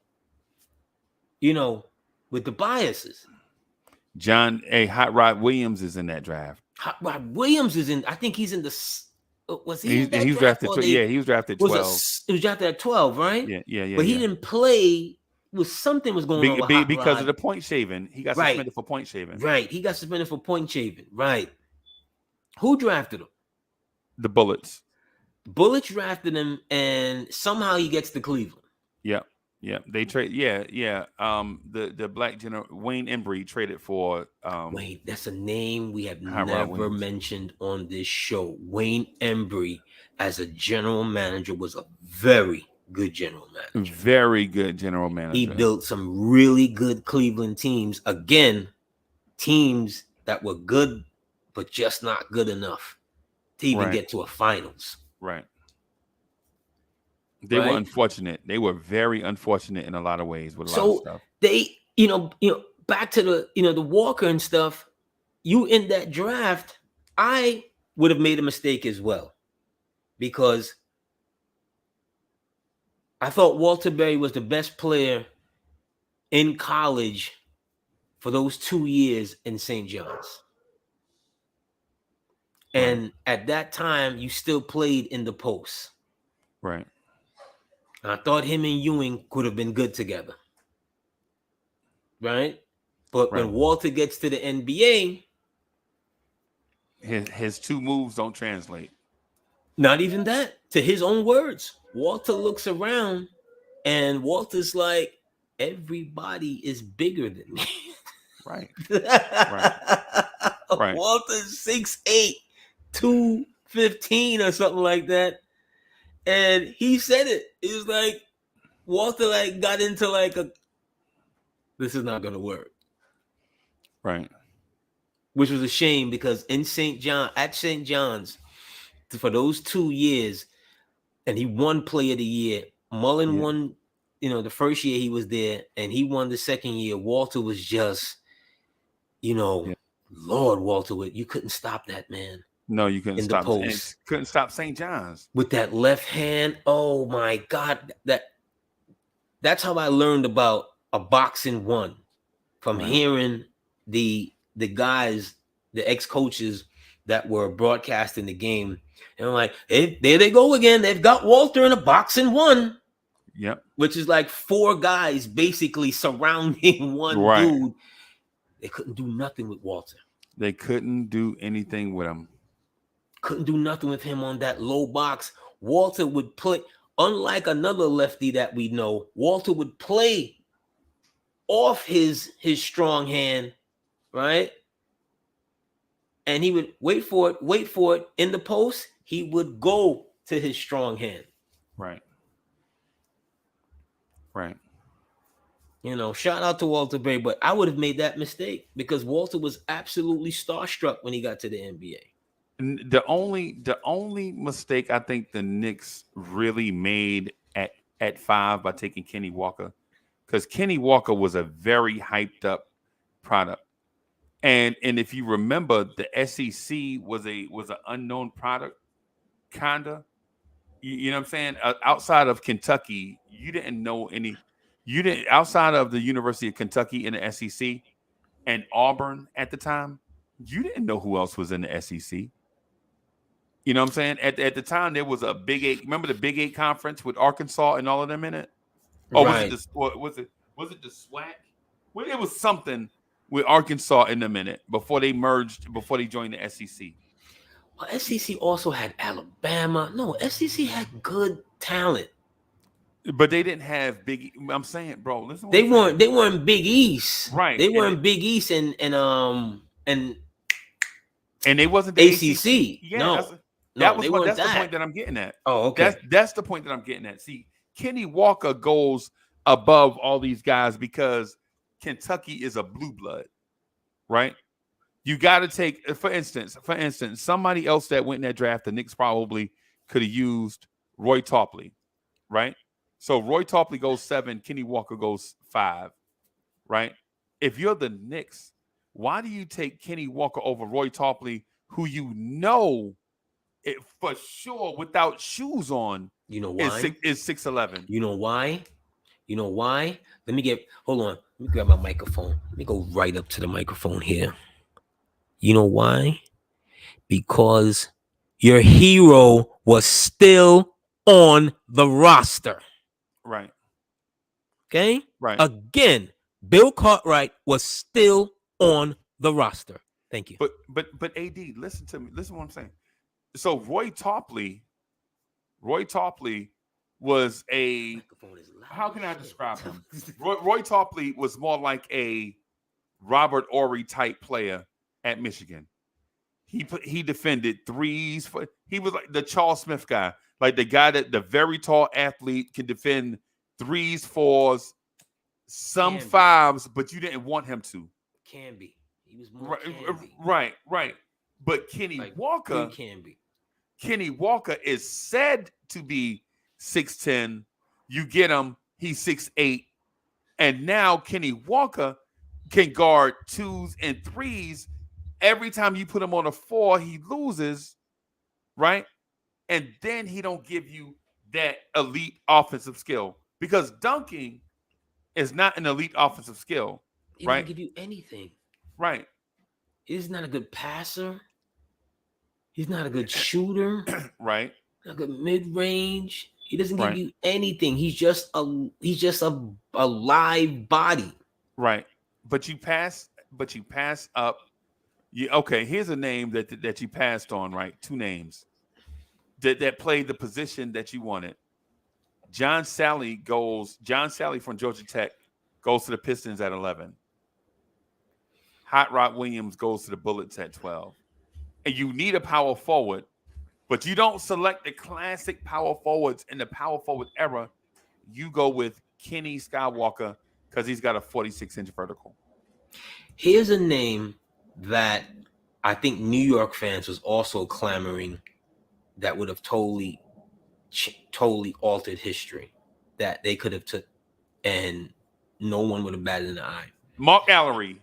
with the biases. Hot Rod Williams is in that draft. Hot Rod Williams is in, I think he's in the, was he in that He was draft? drafted. He was drafted 12. It was drafted at 12, right? Yeah. But he didn't play. Something was going on with Hot because Rod. of the point shaving. He got suspended for point shaving. Right. He got suspended for point shaving. Right. Who drafted him? The Bullets. Bullets drafted him, and somehow he gets to Cleveland. Yeah. They trade. Yeah. The black general Wayne Embry traded for. Wait, that's a name we have Hot Rod never Williams. mentioned on this show. Wayne Embry, as a general manager, was a very good general manager. Very good general manager. He built some really good Cleveland teams. Again, teams that were good, but just not good enough to even get to a finals. Right. They were unfortunate. They were very unfortunate in a lot of ways with a lot of stuff. They, back to the, the Walker and stuff, you in that draft, I would have made a mistake as well. Because I thought Walter Berry was the best player in college for those 2 years in St. John's. And at that time, you still played in the post. Right. And I thought him and Ewing could have been good together. Right? But when Walter gets to the NBA, his two moves don't translate. Not even that. To his own words, Walter looks around and Walter's like, everybody is bigger than me. Right. Walter's 6'8", 215 or something like that. And he said it. It was like Walter got into this is not gonna work. Right. Which was a shame because at St. John's, for those 2 years, and he won Player of the Year. Mullen won, the first year he was there, and he won the second year. Walter was just, Lord Walter, you couldn't stop that man. No, you couldn't stop. Couldn't stop St. John's with that left hand. Oh my God, that's how I learned about a boxing one from hearing the guys, the ex-coaches that were broadcasting the game. And I'm like, hey, there they go again. They've got Walter in a boxing one. Yep. Which is like 4 guys basically surrounding one dude. They couldn't do nothing with Walter. They couldn't do anything with him. Couldn't do nothing with him on that low box. Walter would play, unlike another lefty that we know, Walter would play off his strong hand, right? And he would wait for it in the post. He would go to his strong hand. Right. Shout out to Walter Berry, but I would have made that mistake because Walter was absolutely starstruck when he got to the NBA. And the only mistake I think the Knicks really made at 5 by taking Kenny Walker, because Kenny Walker was a very hyped up product. And if you remember, the SEC was an unknown product, kinda. You know what I'm saying? Outside of Kentucky, you didn't know any. You didn't outside of the University of Kentucky in the SEC and Auburn at the time. You didn't know who else was in the SEC. You know what I'm saying? At the time, there was a Big Eight. Remember the Big Eight conference with Arkansas and all of them in it? Or was it the SWAC? Well, it was something with Arkansas in a minute before they merged, before they joined the SEC. Well, SEC also had Alabama. No, SEC had good talent. But they didn't have big. I'm saying, bro, listen. They weren't Big East, right? They weren't Big East and they wasn't the ACC. Yeah, that's the point that I'm getting at. Oh, okay. That's the point that I'm getting at. See, Kenny Walker goes above all these guys because Kentucky is a blue blood, right? You got to take, for instance, somebody else that went in that draft, the Knicks probably could have used Roy Topley, right? So Roy Topley goes 7, Kenny Walker goes 5, right? If you're the Knicks, why do you take Kenny Walker over Roy Topley, who you know it for sure without shoes on? You know why? Is 6'11". You know why? Hold on. Let me grab my microphone. Let me go right up to the microphone here. You know why? Because your hero was still on the roster. Right. Okay? Right. Again, Bill Cartwright was still on the roster. Thank you. But AD, listen to me. Listen to what I'm saying. So Roy Topley was a, how can I describe him? Roy Topley was more like a Robert Horry type player at Michigan. He defended threes. He was like the Charles Smith guy, like the guy that the very tall athlete can defend threes, fours, some fives, but you didn't want him to. Can be. He was more right. But Kenny Walker is said to be 6'10". You get him, he's 6'8", and now Kenny Walker can guard 2s and 3s. Every time you put him on a 4, he loses, right? And then he don't give you that elite offensive skill, because dunking is not an elite offensive skill, he right? He doesn't give you anything. Right. He's not a good passer. He's not a good shooter. Right. Not a good mid-range. He doesn't give you anything. He's just a live body. Right. But you pass up. Okay, here's a name that you passed on, right? 2 names that played the position that you wanted. John Sally from Georgia Tech goes to the Pistons at 11. Hot Rod Williams goes to the Bullets at 12. And you need a power forward, but you don't select the classic power forwards in the power forward era. You go with Kenny Skywalker because he's got a 46-inch vertical. Here's a name that I think New York fans was also clamoring that would have totally altered history, that they could have took and no one would have batted an eye. Mark Allery.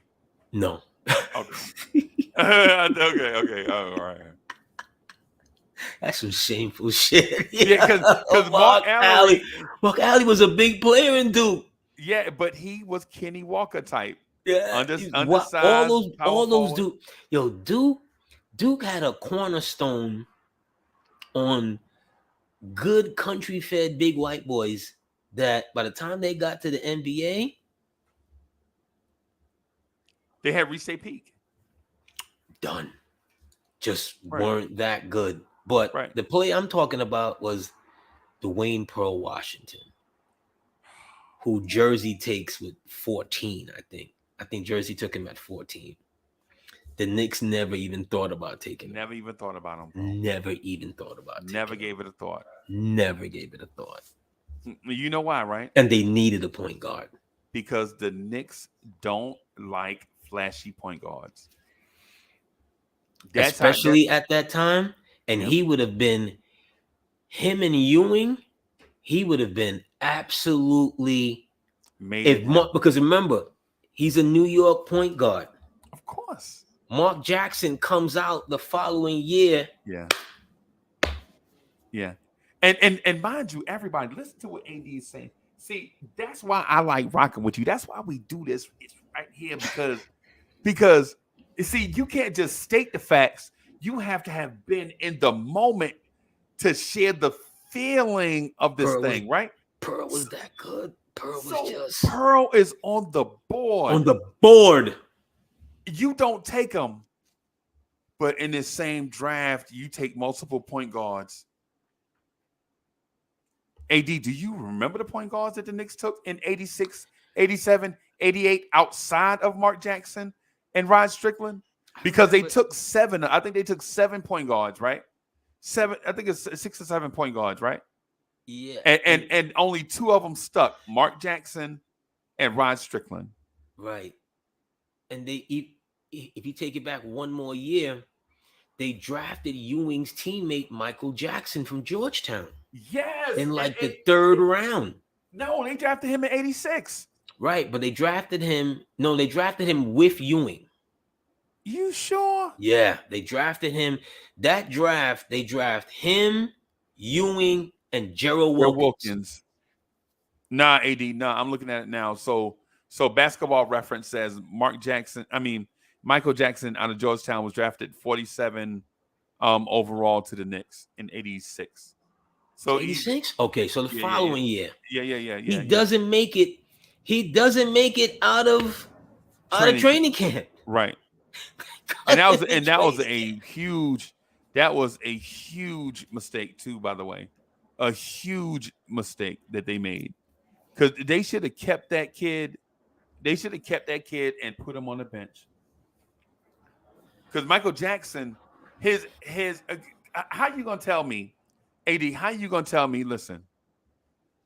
No. Okay. Okay. Oh, all right. That's some shameful shit. Yeah, because Mark Alley was a big player in Duke. Yeah, but he was Kenny Walker type. Yeah, undersized. All those Duke. Yo, Duke had a cornerstone on good country-fed big white boys that by the time they got to the NBA, they had reached a peak. Done. Just weren't that good. But the play I'm talking about was Dwayne Pearl Washington, who Jersey takes with 14, I think. I think Jersey took him at 14. The Knicks never even thought about taking him. Never even thought about him. Bro. Never even thought about it. Never gave it a thought. Never gave it a thought. You know why, right? And they needed a point guard. Because the Knicks don't like flashy point guards. Especially at that time. And he would have been, him and Ewing, he would have been absolutely, because remember, He's a New York point guard. Of course. Mark Jackson comes out the following year. Yeah. Yeah. And mind you, everybody, listen to what AD is saying. See, that's why I like rocking with you. That's why we do this right here because you see, you can't just state the facts. You have to have been in the moment to share the feeling of this thing, right? Pearl was that good. Pearl is on the board. On the board. You don't take him, but in this same draft, you take multiple point guards. AD, do you remember the point guards that the Knicks took in 86, 87, 88 outside of Mark Jackson and Rod Strickland? Because they took 7. I think they took 7 point guards, right? 7. I think it's 6 or 7 point guards, right? Yeah. And only 2 of them stuck, Mark Jackson and Rod Strickland. Right. And if you take it back one more year, they drafted Ewing's teammate Michael Jackson from Georgetown. Yes. In like the 3rd round. No, they drafted him in 86. Right, but they drafted him. No, they drafted him with Ewing. You sure? Yeah, they drafted him. That draft, they draft him, Ewing, and Gerald Wilkins. Nah, AD, nah, I'm looking at it now. So Basketball Reference says Michael Jackson out of Georgetown was drafted 47 overall to the Knicks in 86. So 86? Okay, so the following year. Yeah. He doesn't make it. He doesn't make it out of training camp. Right. And that was a huge mistake too, by the way. A huge mistake that they made. Because they should have kept that kid. They should have kept that kid and put him on the bench. Because Michael Jackson, how you gonna tell me, AD? How you gonna tell me? Listen,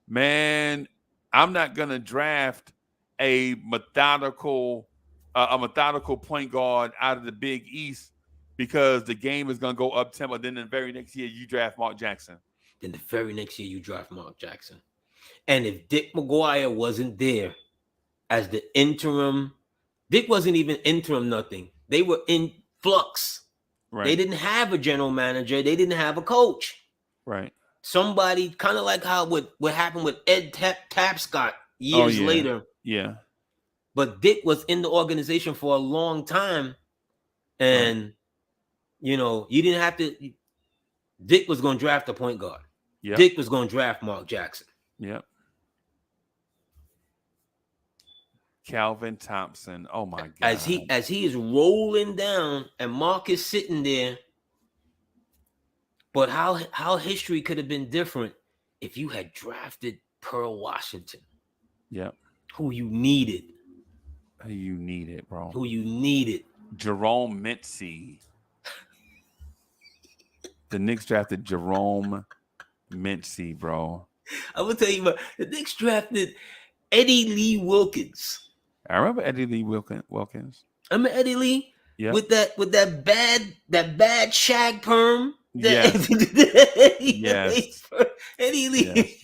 man, I'm not gonna draft a methodical point guard out of the Big East because the game is gonna go up tempo. Then the very next year you draft Mark Jackson. Then the very next year you draft Mark Jackson. And if Dick McGuire wasn't there as the interim, Dick wasn't even interim nothing. They were in flux. Right. They didn't have a general manager. They didn't have a coach. Right. Somebody kind of like how what happened with Ed Tapscott years later. Yeah. But Dick was in the organization for a long time. And, you didn't have to. Dick was going to draft a point guard. Yep. Dick was going to draft Mark Jackson. Yep. Calvin Thompson. Oh my God. As he is rolling down and Mark is sitting there. But how history could have been different if you had drafted Pearl Washington. Yep. Who you needed. Who you needed, bro. Who you needed. Jerome Mincy. The Knicks drafted Jerome Mincy, bro. I'm gonna tell you about the Knicks drafted Eddie Lee Wilkins. I remember Eddie Lee Wilkins. I remember Eddie Lee with that bad shag perm. Yes. Eddie Lee. Yes.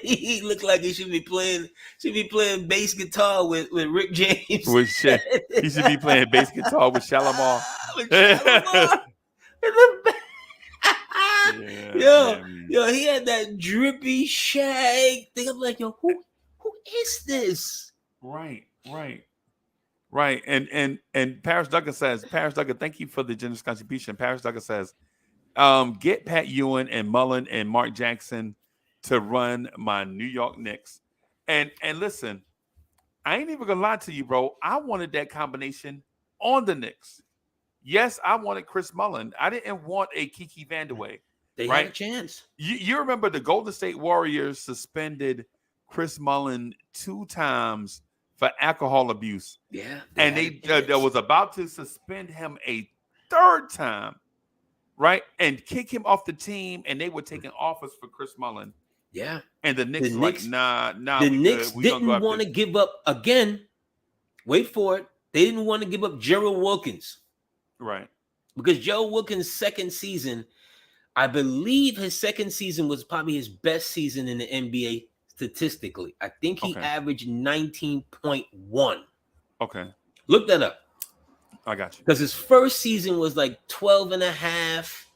He looked like he should be playing bass guitar with Rick James. He should be playing bass guitar with Shalimar. Yo, he had that drippy shag thing. I'm like, who is this? Right. And Paris Duggan says, thank you for the generous contribution. Paris Duggan says, get Pat Ewing and Mullen and Mark Jackson to run my New York Knicks. And listen, I ain't even gonna lie to you, bro. I wanted that combination on the Knicks. Yes, I wanted Chris Mullen. I didn't want a Kiki Vandeweghe. They had a chance. You remember the Golden State Warriors suspended Chris Mullen 2 times for alcohol abuse. Yeah. And they was about to suspend him a 3rd time, right? And kick him off the team, and they were taking offers for Chris Mullen. Yeah. And the Knicks were like, nah. The Knicks didn't want to give up again. Wait for it. They didn't want to give up Gerald Wilkins. Right. Because Gerald Wilkins' second season, I believe his second season was probably his best season in the NBA statistically. I think he averaged 19.1. Okay. Look that up. I got you. Because his first season was like 12 and a half.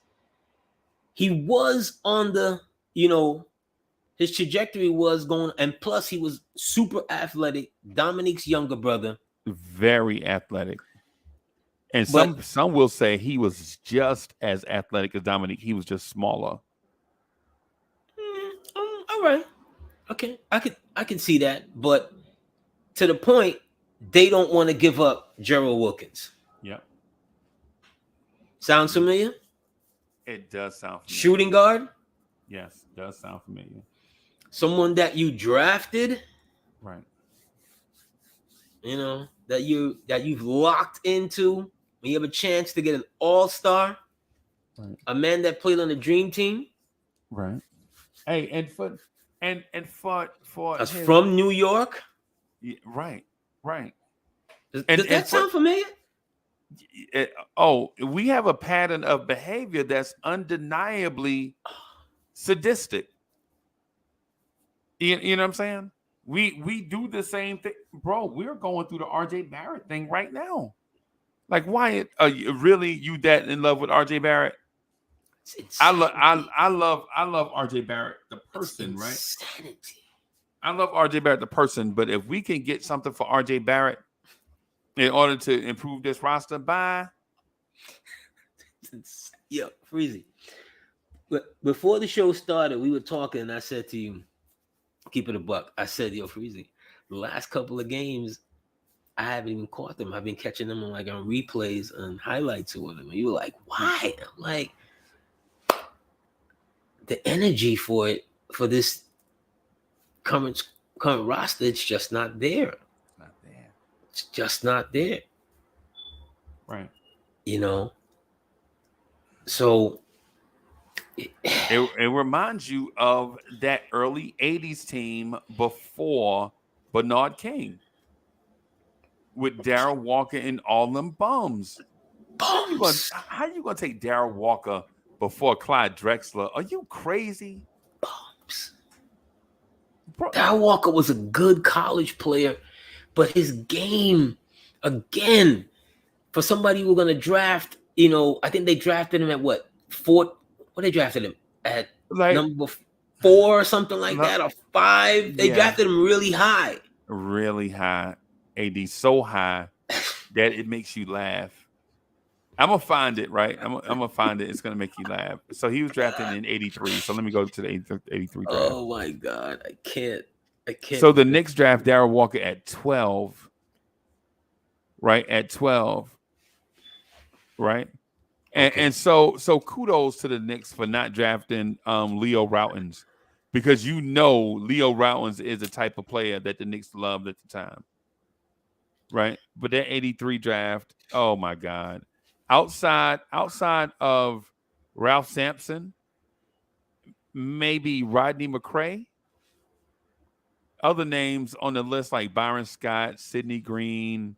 He was on the, his trajectory was going, and plus he was super athletic. Dominique's younger brother. Very athletic. And But- some will say he was just as athletic as Dominique. He was just smaller. All right. Okay. I can see that. But to the point, they don't want to give up Gerald Wilkins. Yeah. Sounds familiar? It does sound familiar. Shooting guard? Yes, does sound familiar. Someone that you drafted, Right. that you've locked into when you have a chance to get an all-star, Right. a man that played on the dream team. Right. Hey, and for That's from New York. Yeah, right. Does And that sound familiar? We have a pattern of behavior that's undeniably sadistic. You know what I'm saying? We do the same thing, bro. We're going through the RJ Barrett thing right now. Like, why are you that in love with RJ Barrett? I love RJ Barrett the person, right? I love RJ Barrett the person, but if we can get something for RJ Barrett in order to improve this roster, bye. Yo, Freezie. But before the show started, we were talking, and I said to you, keep it a buck. I said, yo, Freezie, the last couple of games, I haven't even caught them. I've been catching them on replays and highlights of them. And you were like, why? I'm like, the energy for this current roster, it's just not there. It's just not there. Right. So it reminds you of that early 80s team before Bernard King with Darryl Walker and all them bums. How you gonna take Darryl Walker before Clyde Drexler? Are you crazy? Bums. Darryl Walker was a good college player, but his game, again, for somebody who were gonna draft, I think they drafted him at what? What they drafted him at? Number 4 or something like that, or 5. They drafted him really high. Really high. AD so high that it makes you laugh. I'm gonna find it, right? I'm gonna find it. It's gonna make you laugh. So he was drafted in 83. So let me go to the 83 draft. Oh my God, I can't. So the Knicks draft Darryl Walker at 12. Right? At 12. Right? And so kudos to the Knicks for not drafting Leo Routins, because Leo Routins is the type of player that the Knicks loved at the time. Right? But that 83 draft, oh my God. Outside of Ralph Sampson, maybe Rodney McCray. Other names on the list like Byron Scott, Sidney Green,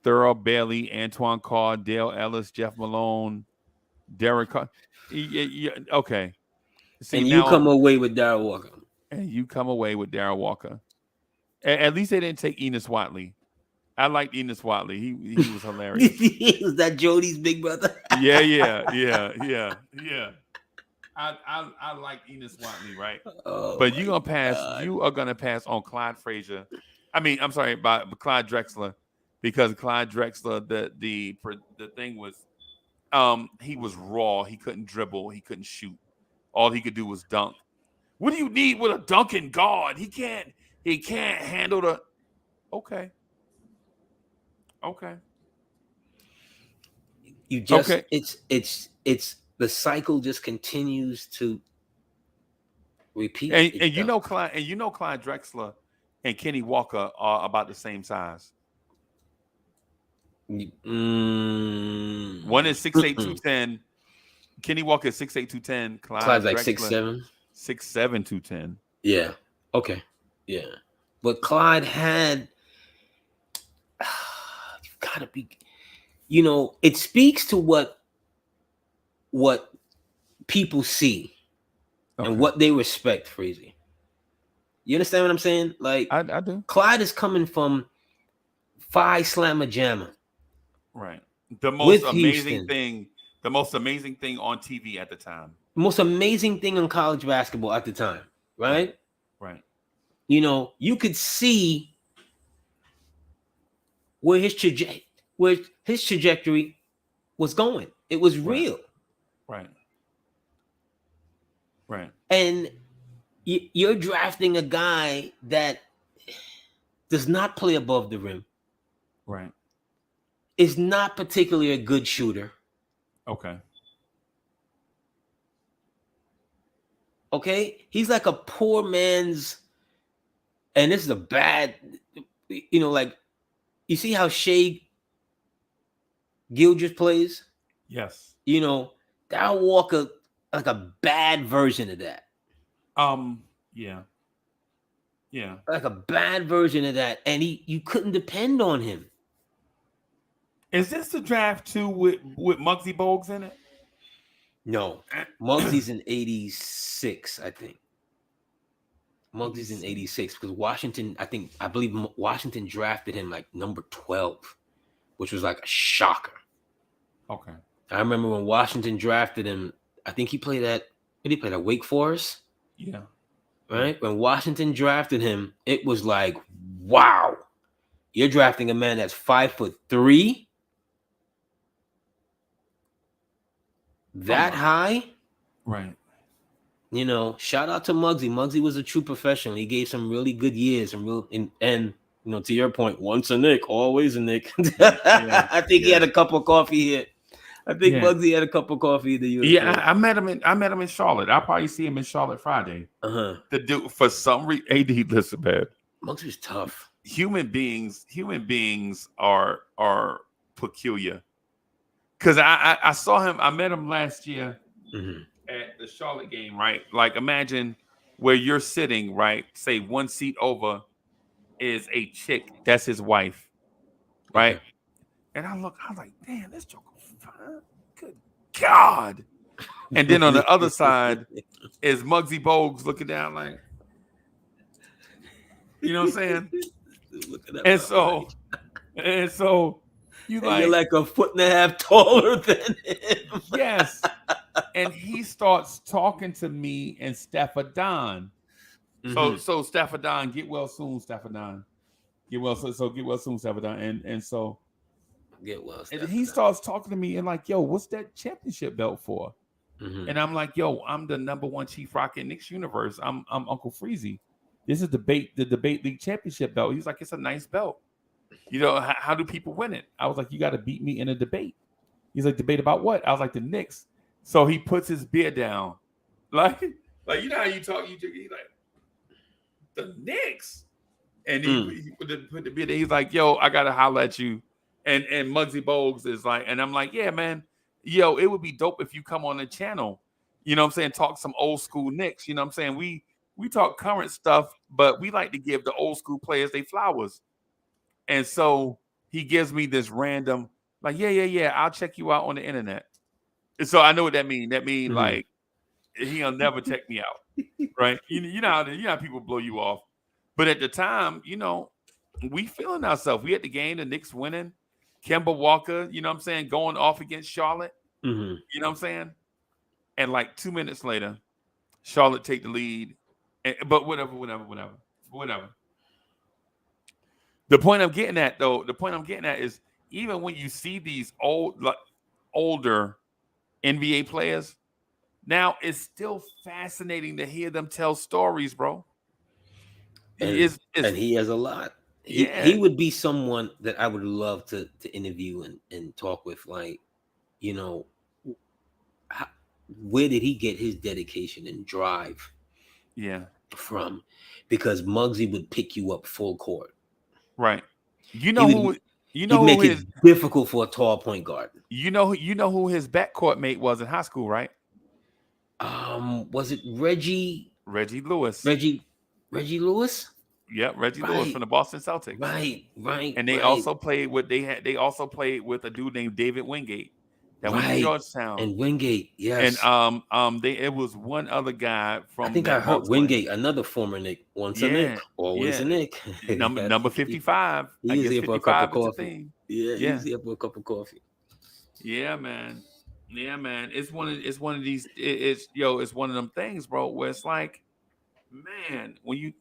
Thurl Bailey, Antoine Carr, Dale Ellis, Jeff Malone, Derek Carr. Okay. See, and you come away with Darryl Walker. And you come away with Darryl Walker. At least they didn't take Enos Watley. I liked Enos Watley. He was hilarious. Was that Jody's big brother? Yeah. I like Enos Watley, right? Oh, but you are gonna pass on Clyde Frazier. I'm sorry, by Clyde Drexler, because Clyde Drexler, the thing was, he was raw. He couldn't dribble. He couldn't shoot. All he could do was dunk. What do you need with a dunking guard? He can't handle the. Okay. You just it's the cycle just continues to repeat. And Clyde Drexler and Kenny Walker are about the same size. One is 6'8", 210. Kenny Walker is 6'8", 210. Clyde's like 6'7". 6'7", 210. Yeah. Okay. Yeah. But Clyde had you've got to be, it speaks to what people see and what they respect, Freezie. You understand what I'm saying? Like, I do. Clyde is coming from Phi Slamma Jamma. Right. The With most amazing Houston. thing on TV at the time. Most amazing thing in college basketball at the time, right? Right. You know, you could see where his trajectory was going. It was real. Right. Right. And you're drafting a guy that does not play above the rim, Right. is not particularly a good shooter. Okay. Okay? He's like a poor man's, and this is a bad, you know, like, you see how Shea Gilgeous plays? Yes. You know, Darryl Walker, like a bad version of that. Yeah. Yeah. Like a bad version of that. And you couldn't depend on him. Is this the draft too with Muggsy Bogues in it? No. Muggsy's in 86, I think. Muggsy's in 86 because I believe Washington drafted him like number 12, which was like a shocker. Okay. I remember when Washington drafted him, I think he played at Wake Forest. Yeah. Right? When Washington drafted him, it was like, wow, you're drafting a man that's 5'3", that high. Right. You know, shout out to Muggsy. Muggsy was a true professional. He gave some really good years and you know, to your point, once a Knick, always a Knick. I think he had a cup of coffee here. I think Muggsy had a cup of coffee the year. Yeah, I met him in Charlotte. I'll probably see him in Charlotte Friday. The dude, for some reason, AD, listen, man. Mugsy's tough. Human beings are peculiar. Because I saw him, I met him last year at the Charlotte game, right? Like, imagine where you're sitting, right? Say one seat over is a chick, that's his wife, right? Okay. And I was like, damn, this joke fine. Good God. And then on the other side is Muggsy Bogues looking down like, you know what I'm saying? And so you're like a foot and a half taller than him. Yes. And he starts talking to me and Stephadon. So Stephadon, get well soon, Stephadon. Get well soon, Stephadon. And so get well. And he starts talking to me and like, yo, what's that championship belt for? And I'm like, yo, I'm the #1 Chief Rocket Knicks universe. I'm Uncle Freezie. This is the debate league championship belt. He's like, it's a nice belt. You know, how do people win it? I was like, you got to beat me in a debate. He's like, debate about what? I was like, the Knicks. So he puts his beer down. Like you know how you talk, he's like, the Knicks. And he put the beer down. He's like, yo, I got to holler at you. And Muggsy Bogues is like, and I'm like, yeah, man, yo, it would be dope if you come on the channel. You know what I'm saying? Talk some old school Knicks. You know what I'm saying? We talk current stuff, but we like to give the old school players their flowers. And so he gives me this random, like, yeah, I'll check you out on the internet. And so I know what that means. That means like he'll never check me out, right? You know how people blow you off. But at the time, you know, we feeling ourselves. We at the game, the Knicks winning. Kemba Walker, you know what I'm saying, going off against Charlotte. You know what I'm saying? And like 2 minutes later, Charlotte take the lead. But whatever. The point I'm getting at, though, is even when you see these older NBA players, now it's still fascinating to hear them tell stories, bro. And he has a lot. He would be someone that I would love to interview and talk with. Like, you know, where did he get his dedication and drive? From? Because Muggsy would pick you up full court. Right. He'd make it difficult for a tall point guard. You know who his backcourt mate was in high school, right? Was it Reggie Lewis? Reggie Lewis? Yep, Reggie Lewis from the Boston Celtics. Right. And they also played with a dude named David Wingate. that went to Georgetown. And Wingate, yes. And it was one other guy from. I think I heard Wingate, another former Knick, once a Knick, always a Knick. Number 55. He was here for a cup of coffee. Yeah, he was here for a cup of coffee. Yeah, man. Yeah, man. It's one of these. It's one of them things, bro. Where it's like, man, when you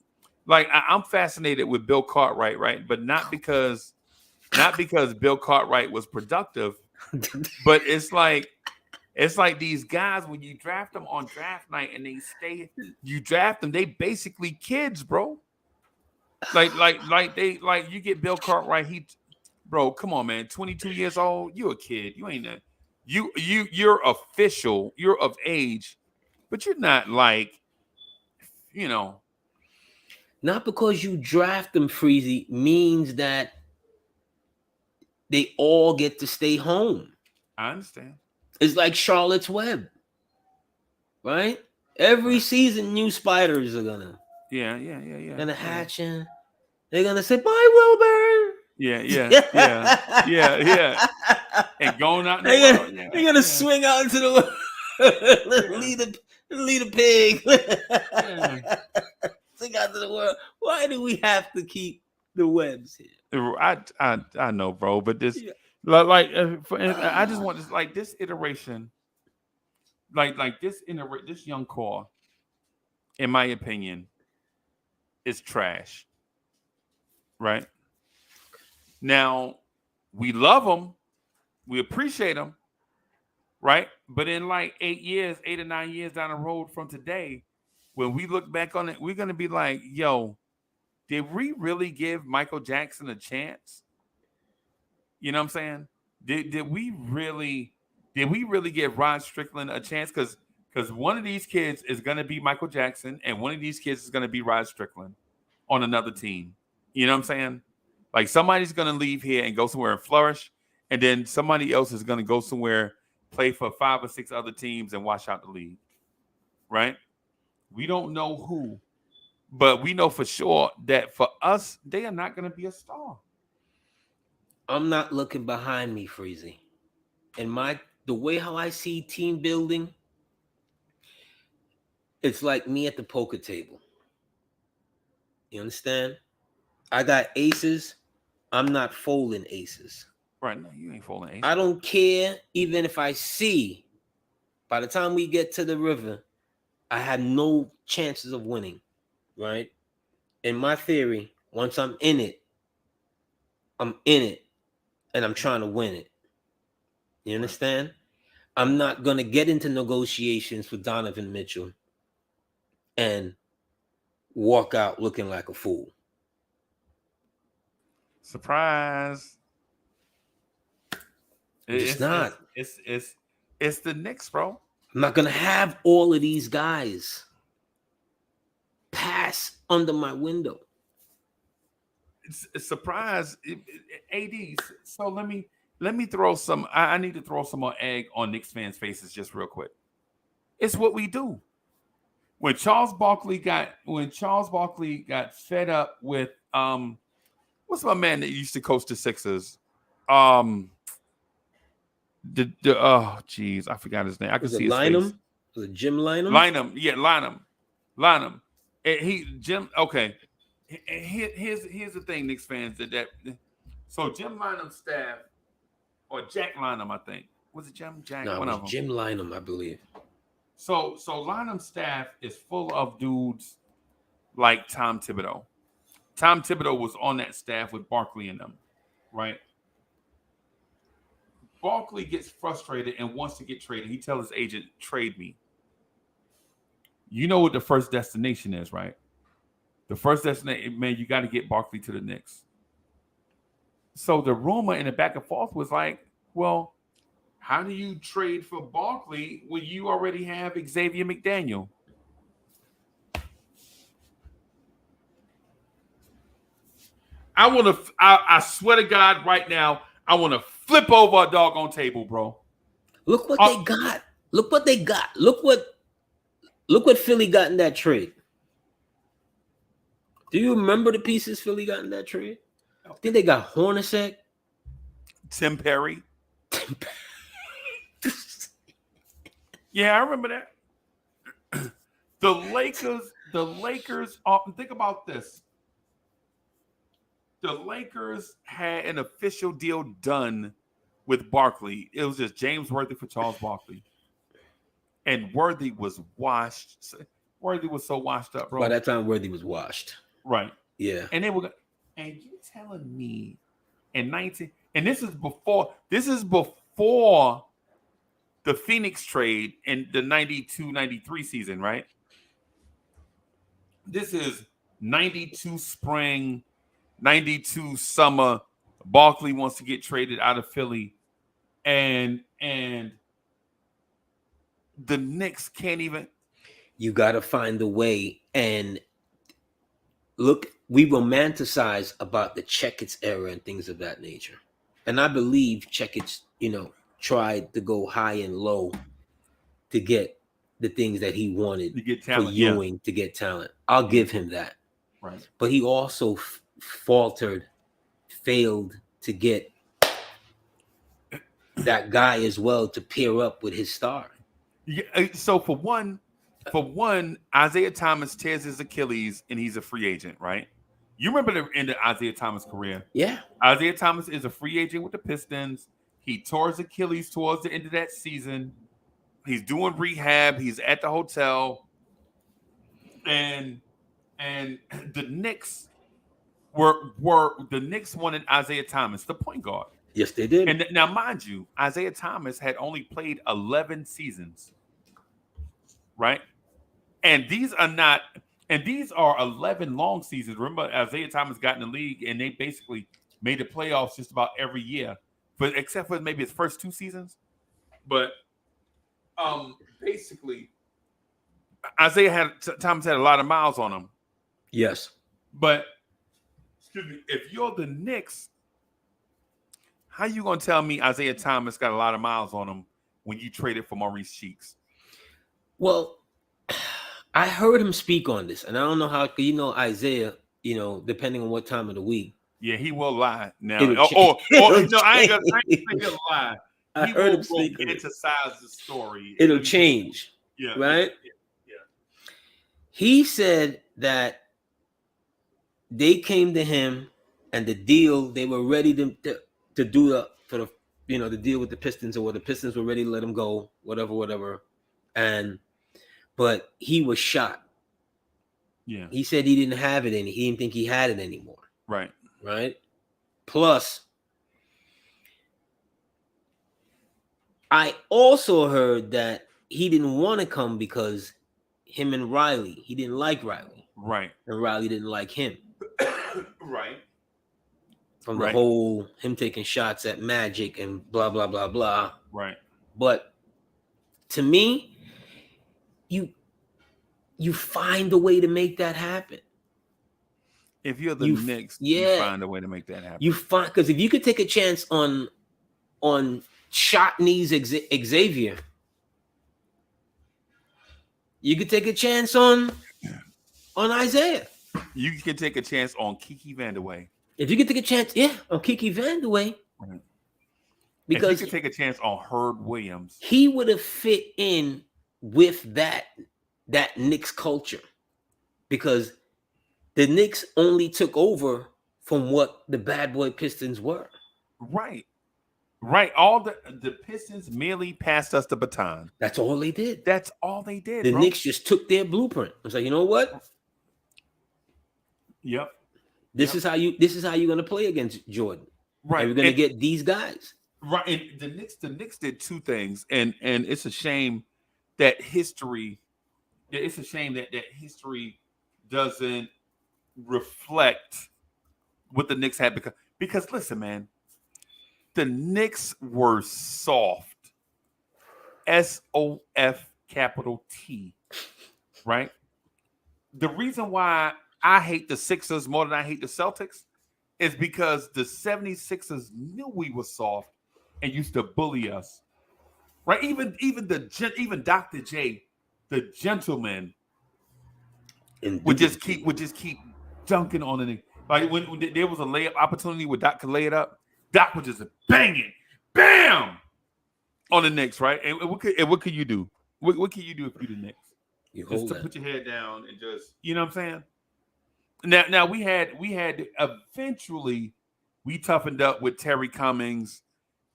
like, I'm fascinated with Bill Cartwright, right? But not because Bill Cartwright was productive, but it's like these guys, when you draft them on draft night and you draft them, they basically kids, bro. Like you get Bill Cartwright, bro, come on, man, 22 years old, you a kid, you ain't you're official, you're of age, but you're not like, not because you draft them, Freezie, means that they all get to stay home. I understand. It's like Charlotte's Web, right? Every season, new spiders are gonna gonna hatch in. They're gonna say, "Bye, Wilbur." Yeah. And going out. They're gonna swing out into the world. lead a pig. Swing out to the world. Why do we have to keep the webs here? I know, bro, but this. I just want this, like, this iteration, this young core, in my opinion, is trash. Right now, we love them, we appreciate them, right? But in like 8 or 9 years down the road from today, when we look back on it, we're gonna be like, "Yo, did we really give Michael Jackson a chance?" You know what I'm saying? Did we really give Rod Strickland a chance? Because one of these kids is gonna be Michael Jackson, and one of these kids is gonna be Rod Strickland on another team. You know what I'm saying? Like, somebody's gonna leave here and go somewhere and flourish, and then somebody else is gonna go somewhere, play for 5 or 6 other teams, and wash out the league. Right? We don't know who, but we know for sure that for us, they are not gonna be a star. I'm not looking behind me, Freezie. And the way how I see team building, it's like me at the poker table. You understand? I got aces. I'm not folding aces. Right. No, you ain't folding aces. I don't care even if I see, by the time we get to the river, I have no chances of winning. Right? In my theory, once I'm in it, I'm in it. And I'm trying to win it. You understand? I'm not going to get into negotiations with Donovan Mitchell and walk out looking like a fool. Surprise. It's not. It's the Knicks, bro. I'm not going to have all of these guys pass under my window. It's a surprise. AD. So let me throw some. I need to throw some more egg on Knicks fans' faces just real quick. It's what we do. When Charles Barkley got fed up with what's my man that used to coach the Sixers? Oh geez, I forgot his name. I can see his face. Was it Jim Lynam? Lynam. Jim. Okay. Here's the thing, Knicks fans. So Jim Lynam's staff, or Jack Lynam, I think. Was it Jack? No, one it of was them. Jim Lynam, I believe. So Lynam's staff is full of dudes like Tom Thibodeau. Tom Thibodeau was on that staff with Barkley and them, right? Barkley gets frustrated and wants to get traded. He tells his agent, "Trade me." You know what the first destination is, right? The first destination, man, you got to get Barkley to the Knicks. So the rumor in the back and forth was like, well, how do you trade for Barkley when you already have Xavier McDaniel? I swear to God right now, I want to flip over a doggone table, bro. Look what they got. Look what they got. Look what Philly got in that trade. Do you remember the pieces Philly got in that trade? I think they got Hornacek. Tim Perry. Yeah, I remember that. The Lakers. Think about this. The Lakers had an official deal done with Barkley. It was just James Worthy for Charles Barkley, and Worthy was washed. Worthy was so washed up, bro. By that time, Worthy was washed. Right. Yeah. And they were. And you telling me in 19? And this is before. This is before the Phoenix trade in the 92-93 season, right? This is 92 spring, 92 summer. Barkley wants to get traded out of Philly, and the Knicks can't even. You got to find a way. And look, we romanticize about the Checkers era and things of that nature. And I believe Checkers, tried to go high and low to get the things that he wanted To get for talent, Ewing to get talent. I'll give him that. Right. But he also failed to get that guy as well to pair up with his star. Yeah. So for one, Isaiah Thomas tears his Achilles and he's a free agent, right? You remember the end of Isaiah Thomas' career? Yeah. Isaiah Thomas is a free agent with the Pistons. He tore his Achilles towards the end of that season. He's doing rehab. He's at the hotel, and the Knicks the Knicks wanted Isaiah Thomas, the point guard. Yes, they did. And now, mind you, Isaiah Thomas had only played 11 seasons, right? And these are 11 long seasons. Remember, Isaiah Thomas got in the league, and they basically made the playoffs just about every year, but except for maybe his first 2 seasons. But basically, Thomas had a lot of miles on him. Yes. But excuse me, if you're the Knicks, how you gonna tell me Isaiah Thomas got a lot of miles on him when you traded for Maurice Cheeks? Well, I heard him speak on this, and I don't know how. Isaiah. Depending on what time of the week. Yeah, he will lie now. It'll No, I ain't change. gonna say he'll lie. I He heard him will speak on it. romanticize the story. It'll change. Yeah. Right? Yeah. He said that they came to him, and the deal they were ready to do the deal with the Pistons, or the Pistons were ready to let him go, whatever. But he was shot. Yeah. He said he didn't have it he didn't think he had it anymore. Right. Right? Plus, I also heard that he didn't want to come because him and Riley, he didn't like Riley. Right. And Riley didn't like him. Right. From the whole him taking shots at Magic and blah, blah, blah, blah. Right. But to me, you find a way to make that happen. If you're the Knicks, you find a way to make that happen. You find, because if you could take a chance on shot knees Xavier, you could take a chance on Isaiah. You can take a chance on Kiki Vandeweghe. If you could take a chance, on Kiki Vandeweghe. Right. Because if you could take a chance on Herb Williams, he would have fit in with that Knicks culture, because the Knicks only took over from what the bad boy Pistons were. Right. All the Pistons merely passed us the baton. That's all they did. The Knicks just took their blueprint. It's like, you know what? Yep. This is how you're gonna play against Jordan. Right. And we're gonna get these guys. Right. And the Knicks did 2 things, and it's a shame that history. It's a shame that history doesn't reflect what the Knicks had, because listen, man, the Knicks were soft. SOF capital T. Right? The reason why I hate the Sixers more than I hate the Celtics is because the 76ers knew we were soft and used to bully us. Right? Even Dr. J, the gentleman, would just keep dunking on it. Like when there was a layup opportunity where Doc could lay it up, Doc would just bang it, bam, on the Knicks, right? And what could you do? What can you do if you're the Knicks? You Just hold to that. put your head down and just, you know what I'm saying? Now we had eventually we toughened up with Terry Cummings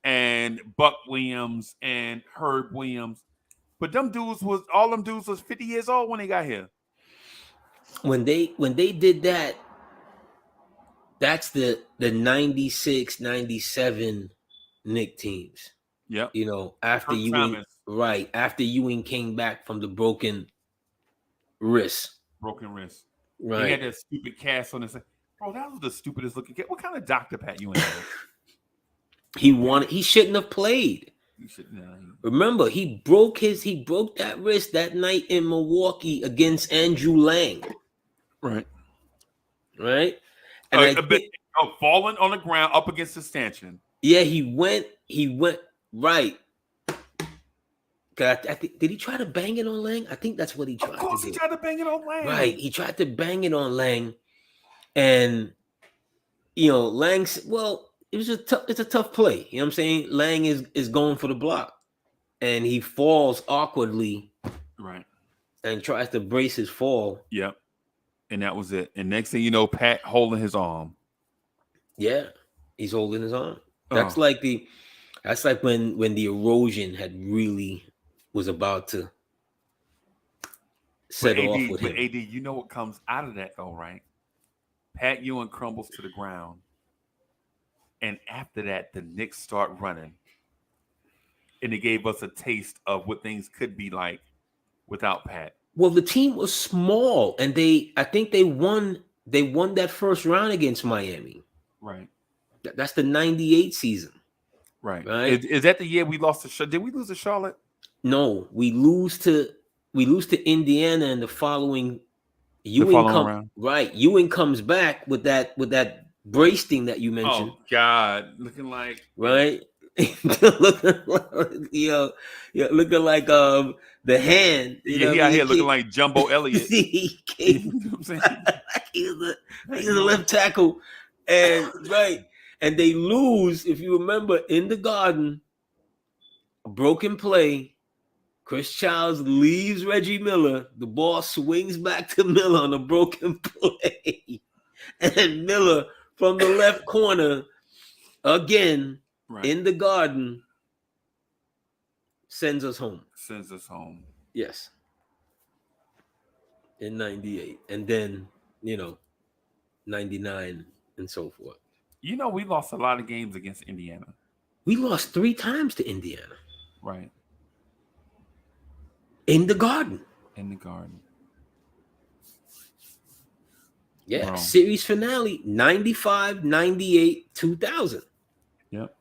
and Buck Williams and Herb Williams, but them dudes was 50 years old when they got here. When they did that, that's the 96, 97 Knick teams. Yep. You know, after Herb Ewing, Thomas. right? After Ewing came back from the broken wrist. Broken wrist. Right. He had that stupid cast on his head. Bro, that was the stupidest looking cat. What kind of doctor Pat Ewing had? He shouldn't have played. You should, Remember, he broke that wrist that night in Milwaukee against Andrew Lang. Right. Right? And falling on the ground up against the stanchion. Yeah, he went right. Did he try to bang it on Lang? I think that's what he tried to do. Of course he tried to bang it on Lang. Right. He tried to bang it on Lang. And, Lang's, well, it's a tough play. You know what I'm saying? Lang is going for the block. And he falls awkwardly. Right. And tries to brace his fall. Yep. And that was it. And next thing you know, Pat holding his arm. Yeah. He's holding his arm. That's like when the erosion had really was about to set off with him. But AD, you know what comes out of that though, right? Pat Ewing crumbles to the ground. And after that, the Knicks start running. And it gave us a taste of what things could be like without Pat. Well, the team was small, and I think they won that first round against Miami. Right. That's the 98 season. Right. Right. Is that the year we lost to Charlotte? Did we lose to Charlotte? No, we lose to Indiana in the following round. Right. Ewing comes back with that brace thing that you mentioned. Oh God, looking like right. looking like the hand. He out here looking like Jumbo Elliott. He You know what I'm saying? was a left tackle, and and they lose. If you remember, in the Garden, a broken play. Chris Childs leaves Reggie Miller. The ball swings back to Miller on a broken play, and Miller from the left corner again. Right. In the Garden, sends us home. Yes. In 98. And then, 99 and so forth. We lost a lot of games against Indiana. We lost 3 times to Indiana. Right. In the Garden. Yeah. Bro. Series finale, 95, 98, 2000. Yep.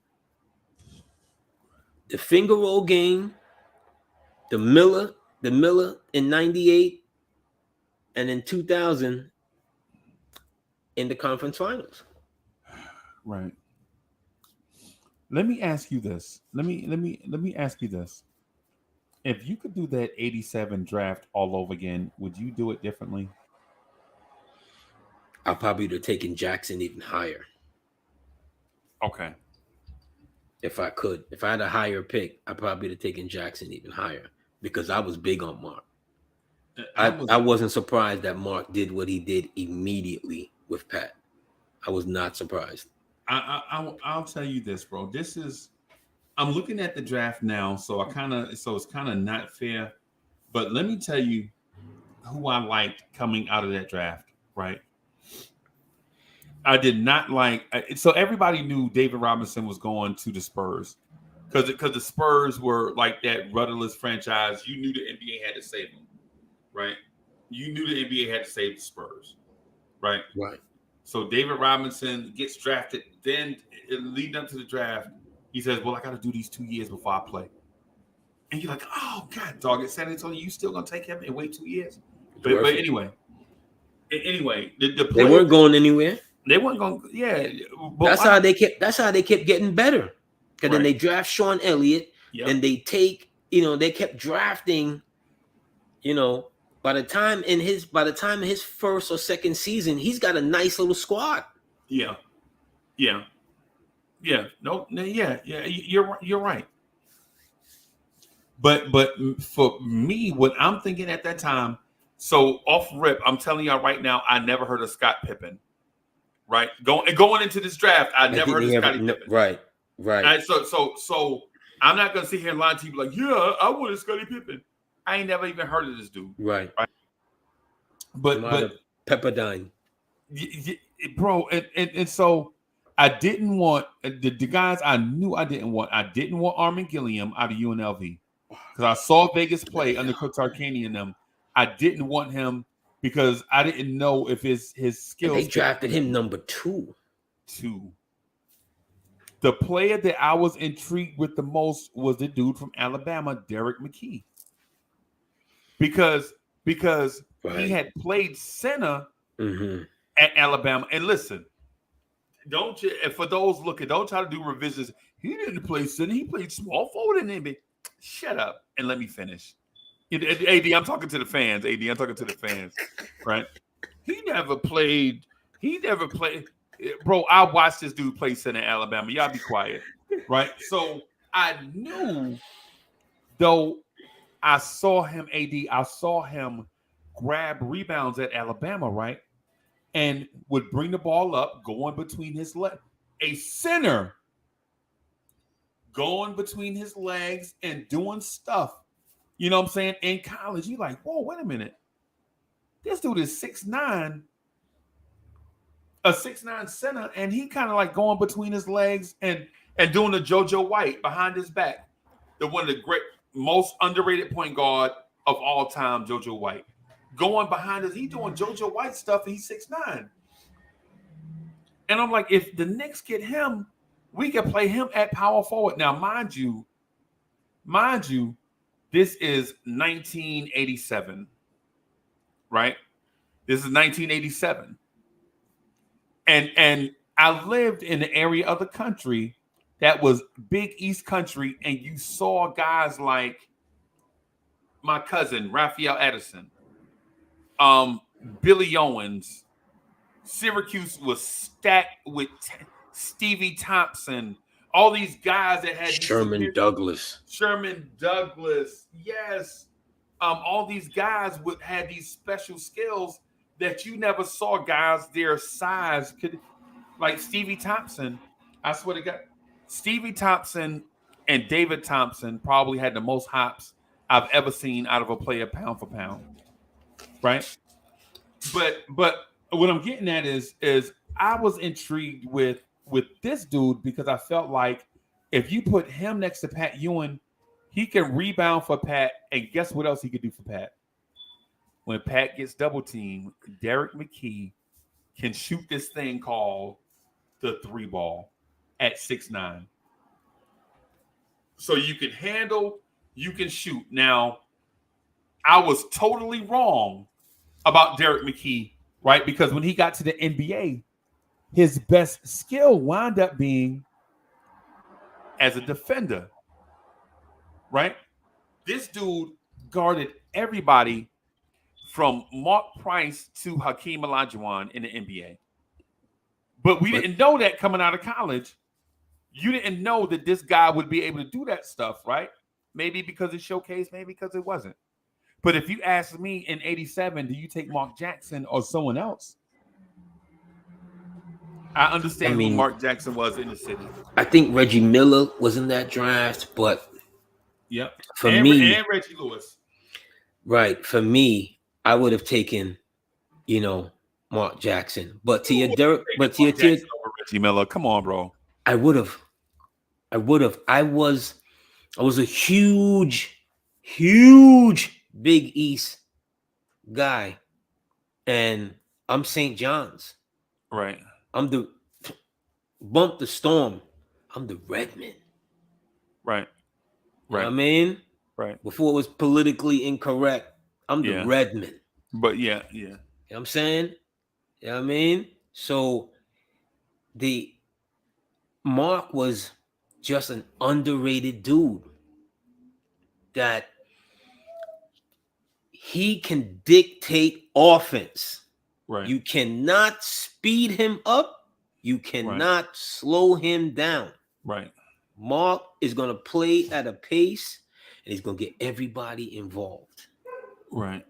The finger roll game, the Miller in 98, and in 2000 in the conference finals. Right. Let me ask you this. Let me ask you this. If you could do that 87 draft all over again, would you do it differently? I'll probably have taken Jackson even higher. Okay. If I could. If I had a higher pick, I probably would have taken Jackson even higher because I was big on Mark. I wasn't surprised that Mark did what he did immediately with Pat. I was not surprised. I'll tell you this, bro. I'm looking at the draft now, so it's kind of not fair. But let me tell you who I liked coming out of that draft, right? I did not like. So everybody knew David Robinson was going to the Spurs because the Spurs were like that rudderless franchise. You knew the NBA had to save them, right? You knew the NBA had to save the Spurs, right? Right. So David Robinson gets drafted. Then leading up to the draft, he says, "Well, I got to do these 2 years before I play." And you're like, "Oh God, dog! It's San Antonio. You still gonna take him and wait 2 years?" But anyway, the they weren't going anywhere. They weren't going. Yeah, that's how they kept getting better. Because then they draft Sean Elliott, and they take. They kept drafting. By the time in his first or second season, he's got a nice little squad. Yeah. No, yeah. You're right. But for me, what I'm thinking at that time, so off rip, I'm telling y'all right now, I never heard of Scott Pippen. Right, going into this draft, I never heard of Scottie Pippen. Right. So I'm not gonna sit here and lie to you like, yeah, I wanted Scottie Pippen. I ain't never even heard of this dude. Right. But Pepperdine. Bro, and so I didn't want the guys I knew I didn't want. I didn't want Armin Gilliam out of UNLV because I saw Vegas play under Coach Tarkanian and them. I didn't want him because I didn't know if his skills. And they drafted him number 2. The player that I was intrigued with the most was the dude from Alabama, Derek McKee, because he had played center at Alabama. And listen, don't you? And for those looking, don't try to do revisions. He didn't play center; he played small forward in the NBA. Shut up and let me finish. AD, I'm talking to the fans. AD, I'm talking to the fans. Right? He never played. Bro, I watched this dude play center in Alabama. Y'all be quiet. Right? So I knew, though, I saw him, AD, I saw him grab rebounds at Alabama, right? And would bring the ball up, going between his legs. A center going between his legs and doing stuff. You know what I'm saying? In college, you're like, whoa, wait a minute. This dude is 6'9", a 6'9" center, and he kind of like going between his legs and doing the JoJo White behind his back. The one of the great, most underrated point guard of all time, JoJo White. Going behind us, he doing JoJo White stuff, and he's 6'9". And I'm like, if the Knicks get him, we can play him at power forward. Now, mind you, this is 1987, right? This is 1987. And I lived in an area of the country that was big East Country, and you saw guys like my cousin, Raphael Edison, Billy Owens. Syracuse was stacked with Stevie Thompson, all these guys that had Sherman Douglas, yes. All these guys had these special skills that you never saw guys their size could, like Stevie Thompson. I swear to God, Stevie Thompson and David Thompson probably had the most hops I've ever seen out of a player pound for pound, right? But what I'm getting at is I was intrigued with this dude because I felt like if you put him next to Pat Ewing, he can rebound for Pat, and guess what else he could do for Pat? When Pat gets double teamed, Derek McKee can shoot this thing called the 3 ball at 6'9". So you can handle, you can shoot. Now, I was totally wrong about Derek McKee, right? Because when he got to the NBA, his best skill wound up being as a defender, right? This dude guarded everybody from Mark Price to Hakeem Olajuwon in the NBA. But we didn't know that coming out of college. You didn't know that this guy would be able to do that stuff, right? Maybe because it showcased, maybe because it wasn't. But if you ask me in 87, do you take Mark Jackson or someone else? I understand who Mark Jackson was in the city. I think Reggie Miller was in that draft, but for me, and Reggie Lewis. Right. For me, I would have taken, Mark Jackson. But to your Derek, Reggie Miller, come on, bro. I would have. I was a huge Big East guy, and I'm St. John's. Right. I'm the Bump the Storm. I'm the Redman. Right. You know what I mean? Right. Before it was politically incorrect, I'm the Redman. But yeah. You know what I'm saying? You know what I mean? So the Mark was just an underrated dude that he can dictate offense. Right. You cannot speed him up. You cannot slow him down. Right. Mark is going to play at a pace, and he's gonna get everybody involved. Right.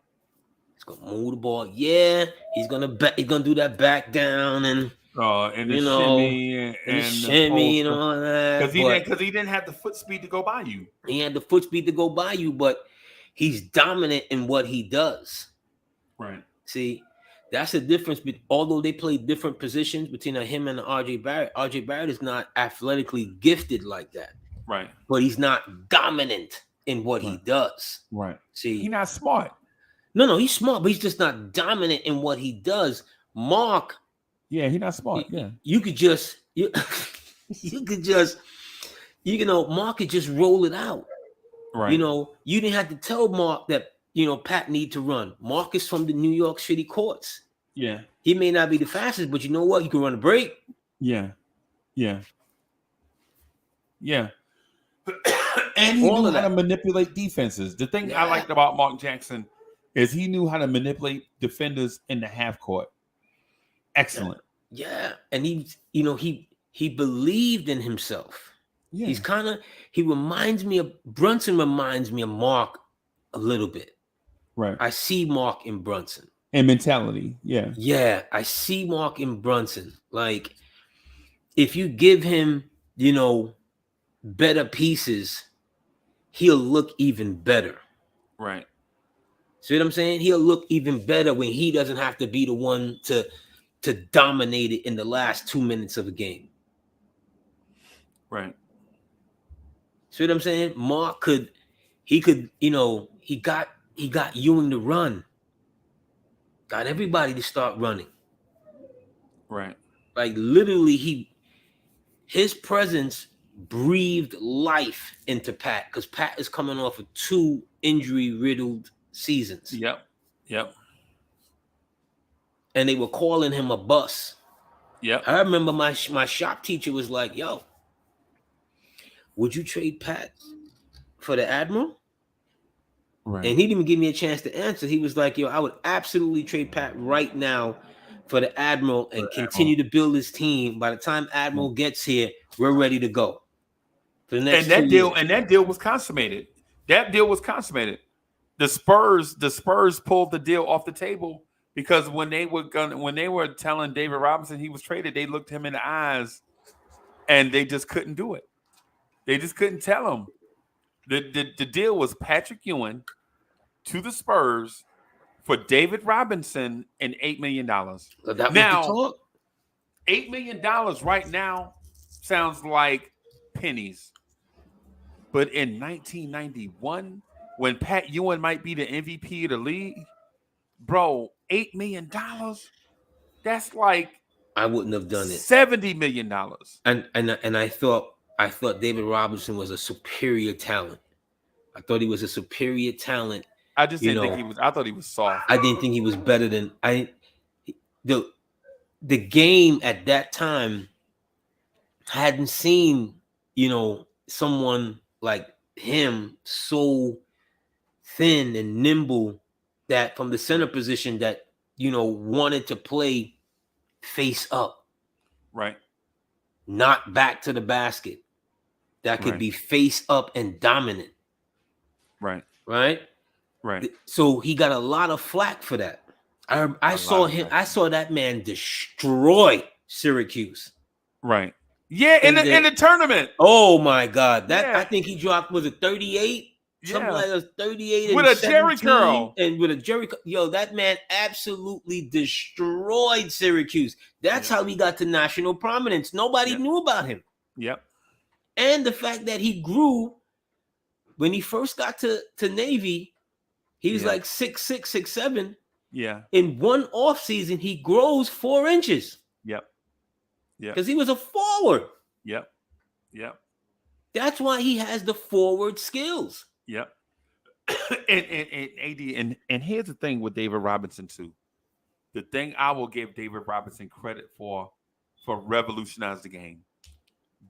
He's gonna move the ball. Yeah, he's gonna do that back down and And the you know, shimmy and the and shimmy and all that. Because he didn't have the foot speed to go by you. He had the foot speed to go by you, but he's dominant in what he does. Right. See, that's the difference. Although they play different positions between him and RJ Barrett, RJ Barrett is not athletically gifted like that. Right. But he's not dominant in what he does. Right. See, He's not smart. No, he's smart, but he's just not dominant in what he does. Mark, Yeah, he's not smart. Yeah, you could just Mark could just roll it out. Right. You didn't have to tell Mark that Pat need to run. Mark is from the New York City courts. Yeah. He may not be the fastest, but you know what? You can run a break. yeah. And he All knew of how to that. manipulate defenses. The thing I liked about Mark Jackson is he knew how to manipulate defenders in the half court. Excellent. Yeah, and he believed in himself. Yeah. He's Brunson reminds me of Mark a little bit. Right. I see Mark in Brunson. And mentality. Yeah. Yeah, I see Mark in Brunson. Like, if you give him, better pieces, he'll look even better. Right. See what I'm saying? He'll look even better when he doesn't have to be the one to dominate it in the last 2 minutes of a game. Right. See what I'm saying? Mark could, he got Ewing to run. Got everybody to start running. Right. Like, literally, his presence breathed life into Pat, because Pat is coming off of 2 injury-riddled seasons. Yep. And they were calling him a bust. Yep. I remember my shop teacher was like, yo, would you trade Pat for the Admiral? Right. And he didn't even give me a chance to answer. He was like, yo, I would absolutely trade Pat right now for the Admiral and continue to build his team. By the time Admiral gets here, we're ready to go. For the next And that deal was consummated. The Spurs pulled the deal off the table because when they were telling David Robinson he was traded, they looked him in the eyes and they just couldn't do it. They just couldn't tell him. The deal was Patrick Ewing to the Spurs for David Robinson and $8 million. Now, $8 million right now sounds like pennies. But in 1991, when Pat Ewing might be the MVP of the league, bro, $8 million, that's like I wouldn't have done it. $70 million. And I thought David Robinson was a superior talent. I thought he was a superior talent. I just didn't think he was. I thought he was soft. I didn't think he was better than the game at that time. Hadn't seen, someone like him so thin and nimble that from the center position that wanted to play face up, right? Not back to the basket. That could be face up and dominant. Right. So he got a lot of flack for that. I saw that man destroy Syracuse. Right. Yeah, in the tournament. Oh my God. I think he dropped, was it 38? Something like that, 38 with a Jerry curl. And with a Jerry curl. Yo, that man absolutely destroyed Syracuse. That's how he got to national prominence. Nobody knew about him. Yep. And the fact that he grew when he first got to Navy, he was like 6'6", 6'7". Yeah. In one off season, he grows 4 inches. Yep. Because he was a forward. Yep. That's why he has the forward skills. Yep. and AD, and here's the thing with David Robinson too. The thing I will give David Robinson credit for revolutionizing the game.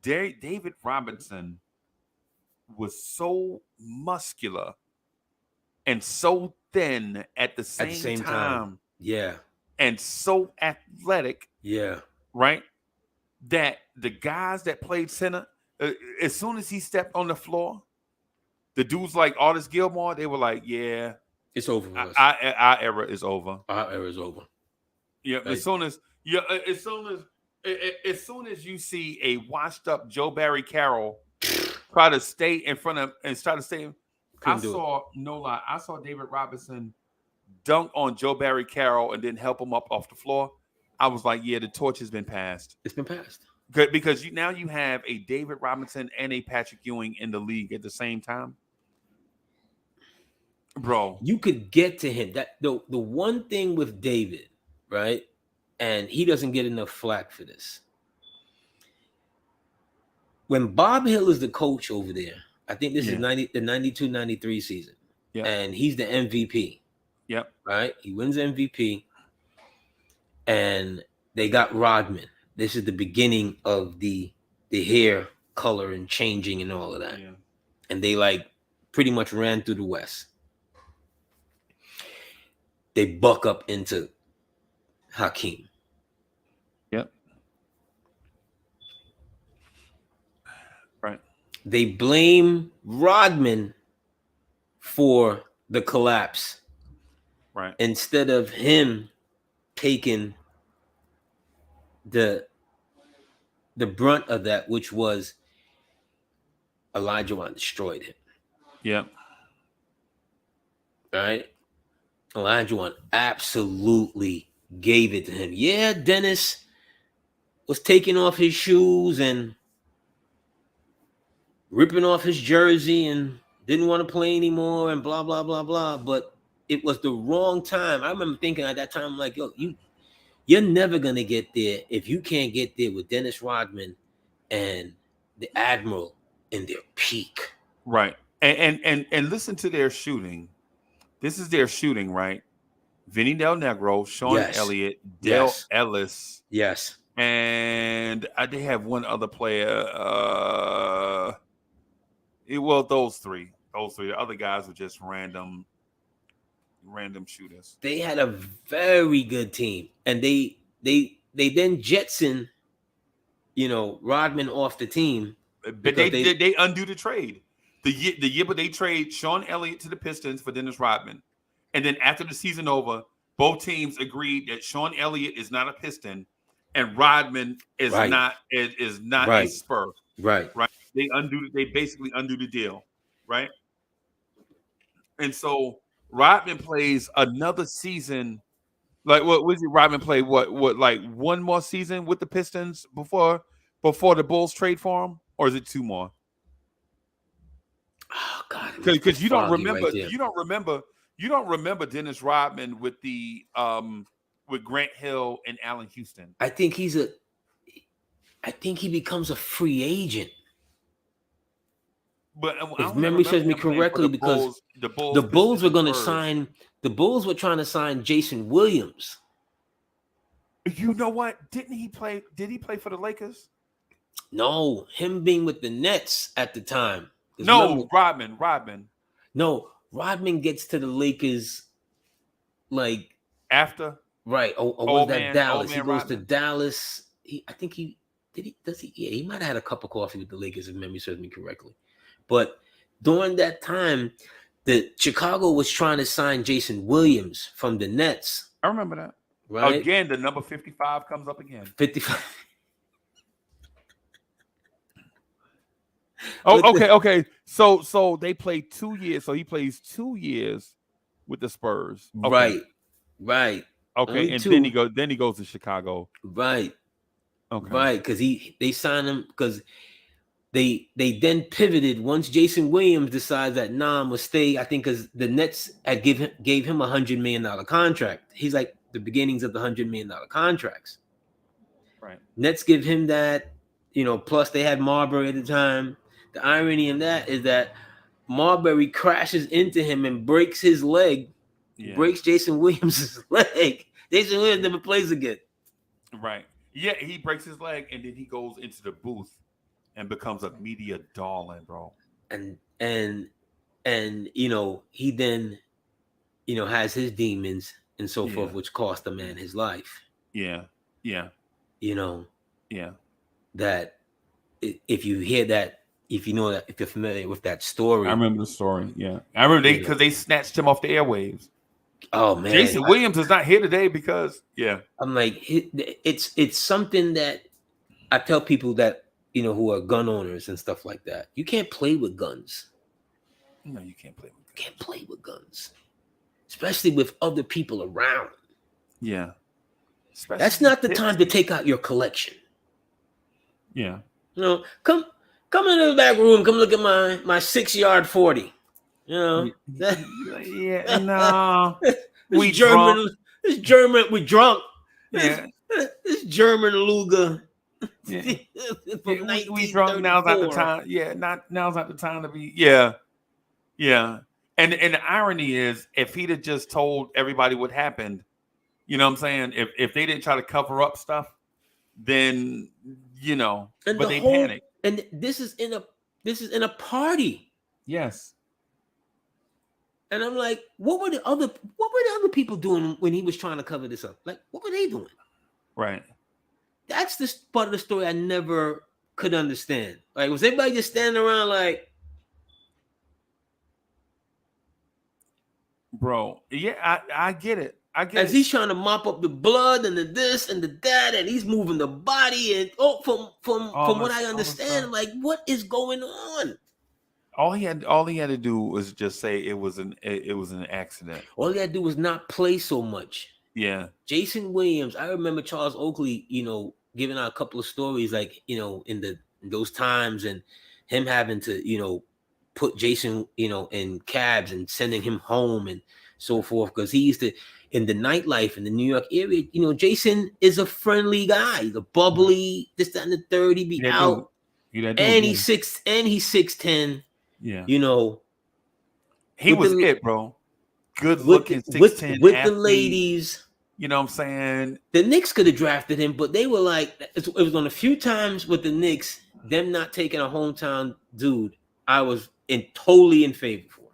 David Robinson was so muscular and so thin at the same time. Yeah. And so athletic. Yeah. Right? That the guys that played center, as soon as he stepped on the floor, The dudes like Artis Gilmore, they were like, yeah, It's over for us. our era is over. Our era is over. Yeah, Right. as soon as you see a washed up Joe Barry Carroll try to stay in front of and try to stay, I saw David Robinson dunk on Joe Barry Carroll and then help him up off the floor. I was like, yeah, the torch has been passed. It's been passed. Good, because now you have a David Robinson and a Patrick Ewing in the league at the same time. Bro, You could get to him. That the one thing with David, right? And he doesn't get enough flack for this. When Bob Hill is the coach over there, I think this is the 92-93 season. Yeah. And he's the MVP. Yep. Right? He wins MVP. And they got Rodman. This is the beginning of the hair color and changing and all of that. Yeah. And they like pretty much ran through the West. They buck up into Hakeem. Yep. Right. They blame Rodman for the collapse. Right. Instead of him taking the brunt of that, which was Elijah destroyed him. Yep. Right? Elijah absolutely gave it to him. Yeah, Dennis was taking off his shoes and ripping off his jersey and didn't want to play anymore and blah, blah, blah, blah. But it was the wrong time. I remember thinking at that time, like, yo, you're never going to get there if you can't get there with Dennis Rodman and the Admiral in their peak. Right. And listen to their shooting. This is their shooting, right? Vinny Del Negro, Sean Elliott, Dale Ellis. Yes. And they have one other player. Those three. The other guys were just random shooters. They had a very good team. And they then jetson, Rodman off the team. But they undo the trade. The year, but they trade Sean Elliott to the Pistons for Dennis Rodman. And then after the season over, both teams agreed that Sean Elliott is not a Piston and Rodman is not a Spur. Right. They basically undo the deal. Right. And so Rodman plays another season. Like what was it? Rodman played what like one more season with the Pistons before the Bulls trade for him? Or is it two more? Oh God! Because you don't remember Dennis Rodman with the with Grant Hill and Allen Houston. I think he becomes a free agent. But if memory serves me correctly, because the Bulls were going to sign. The Bulls were trying to sign Jason Williams. You know what? Did he play for the Lakers? No, him being with the Nets at the time. No, Rodman. No, Rodman gets to the Lakers like after. Right. Was that Dallas? He goes Rodman. to Dallas. He might have had a cup of coffee with the Lakers if memory serves me correctly. But during that time, the Chicago was trying to sign Jason Williams from the Nets. I remember that. Right. Again, the number 55 comes up again. 55. Okay. So they play 2 years. So he plays 2 years with the Spurs. Okay. Right. Okay, Only and 2. then he goes to Chicago. Right. Okay. Right, because they signed him because they then pivoted once Jason Williams decides that I'm gonna stay. I think because the Nets had gave him $100 million contract. He's like the beginnings of the $100 million contracts. Right. Nets give him that, plus they had Marbury at the time. The irony in that is that Marbury crashes into him and breaks his leg, breaks Jason Williams' leg. Jason Williams never plays again. Right. Yeah, he breaks his leg and then he goes into the booth and becomes a media darling, bro. And he then, has his demons and so forth, which cost the man his life. Yeah. That if you hear that If you know that, if you're familiar with that story. I remember the story. Yeah, I remember You know. because they snatched him off the airwaves. Oh man, Jason Williams is not here today because I'm like, it's something that I tell people that who are gun owners and stuff like that. You can't play with guns. No, you can't play with guns. You can't play with guns, especially with other people around. Yeah, that's not the time to take out your collection. Yeah, come into the back room. Come look at my 6-yard 40. yeah, no. We German. It's German. We drunk. Yeah, it's German Luger. Yeah. We drunk. Now's not the time. Yeah, now's not the time to be. Yeah. And the irony is, if he'd have just told everybody what happened, you know what I'm saying? If they didn't try to cover up stuff, then but they panicked. And this is in a party. Yes. And I'm like, what were the other people doing when he was trying to cover this up? Like, what were they doing? Right. That's the part of the story I never could understand. Like, was everybody just standing around like, bro? Yeah, I get it. As he's trying to mop up the blood and the this and the that, and he's moving the body, and from what I understand, like, what is going on? All he had to do was just say it was an accident. All he had to do was not play so much. Yeah. Jason Williams, I remember Charles Oakley, giving out a couple of stories, like, in those times, and him having to, put Jason, in cabs and sending him home and so forth, because he used to, in the nightlife in the New York area, Jason is a friendly guy. He's a bubbly, this, that, and the third. He be out, and he's 6'10". Yeah, he was it, bro. Good looking, 6'10" with the ladies. You know what I'm saying? The Knicks could have drafted him, but they were like, it was on a few times with the Knicks, them not taking a hometown dude. I was totally in favor for.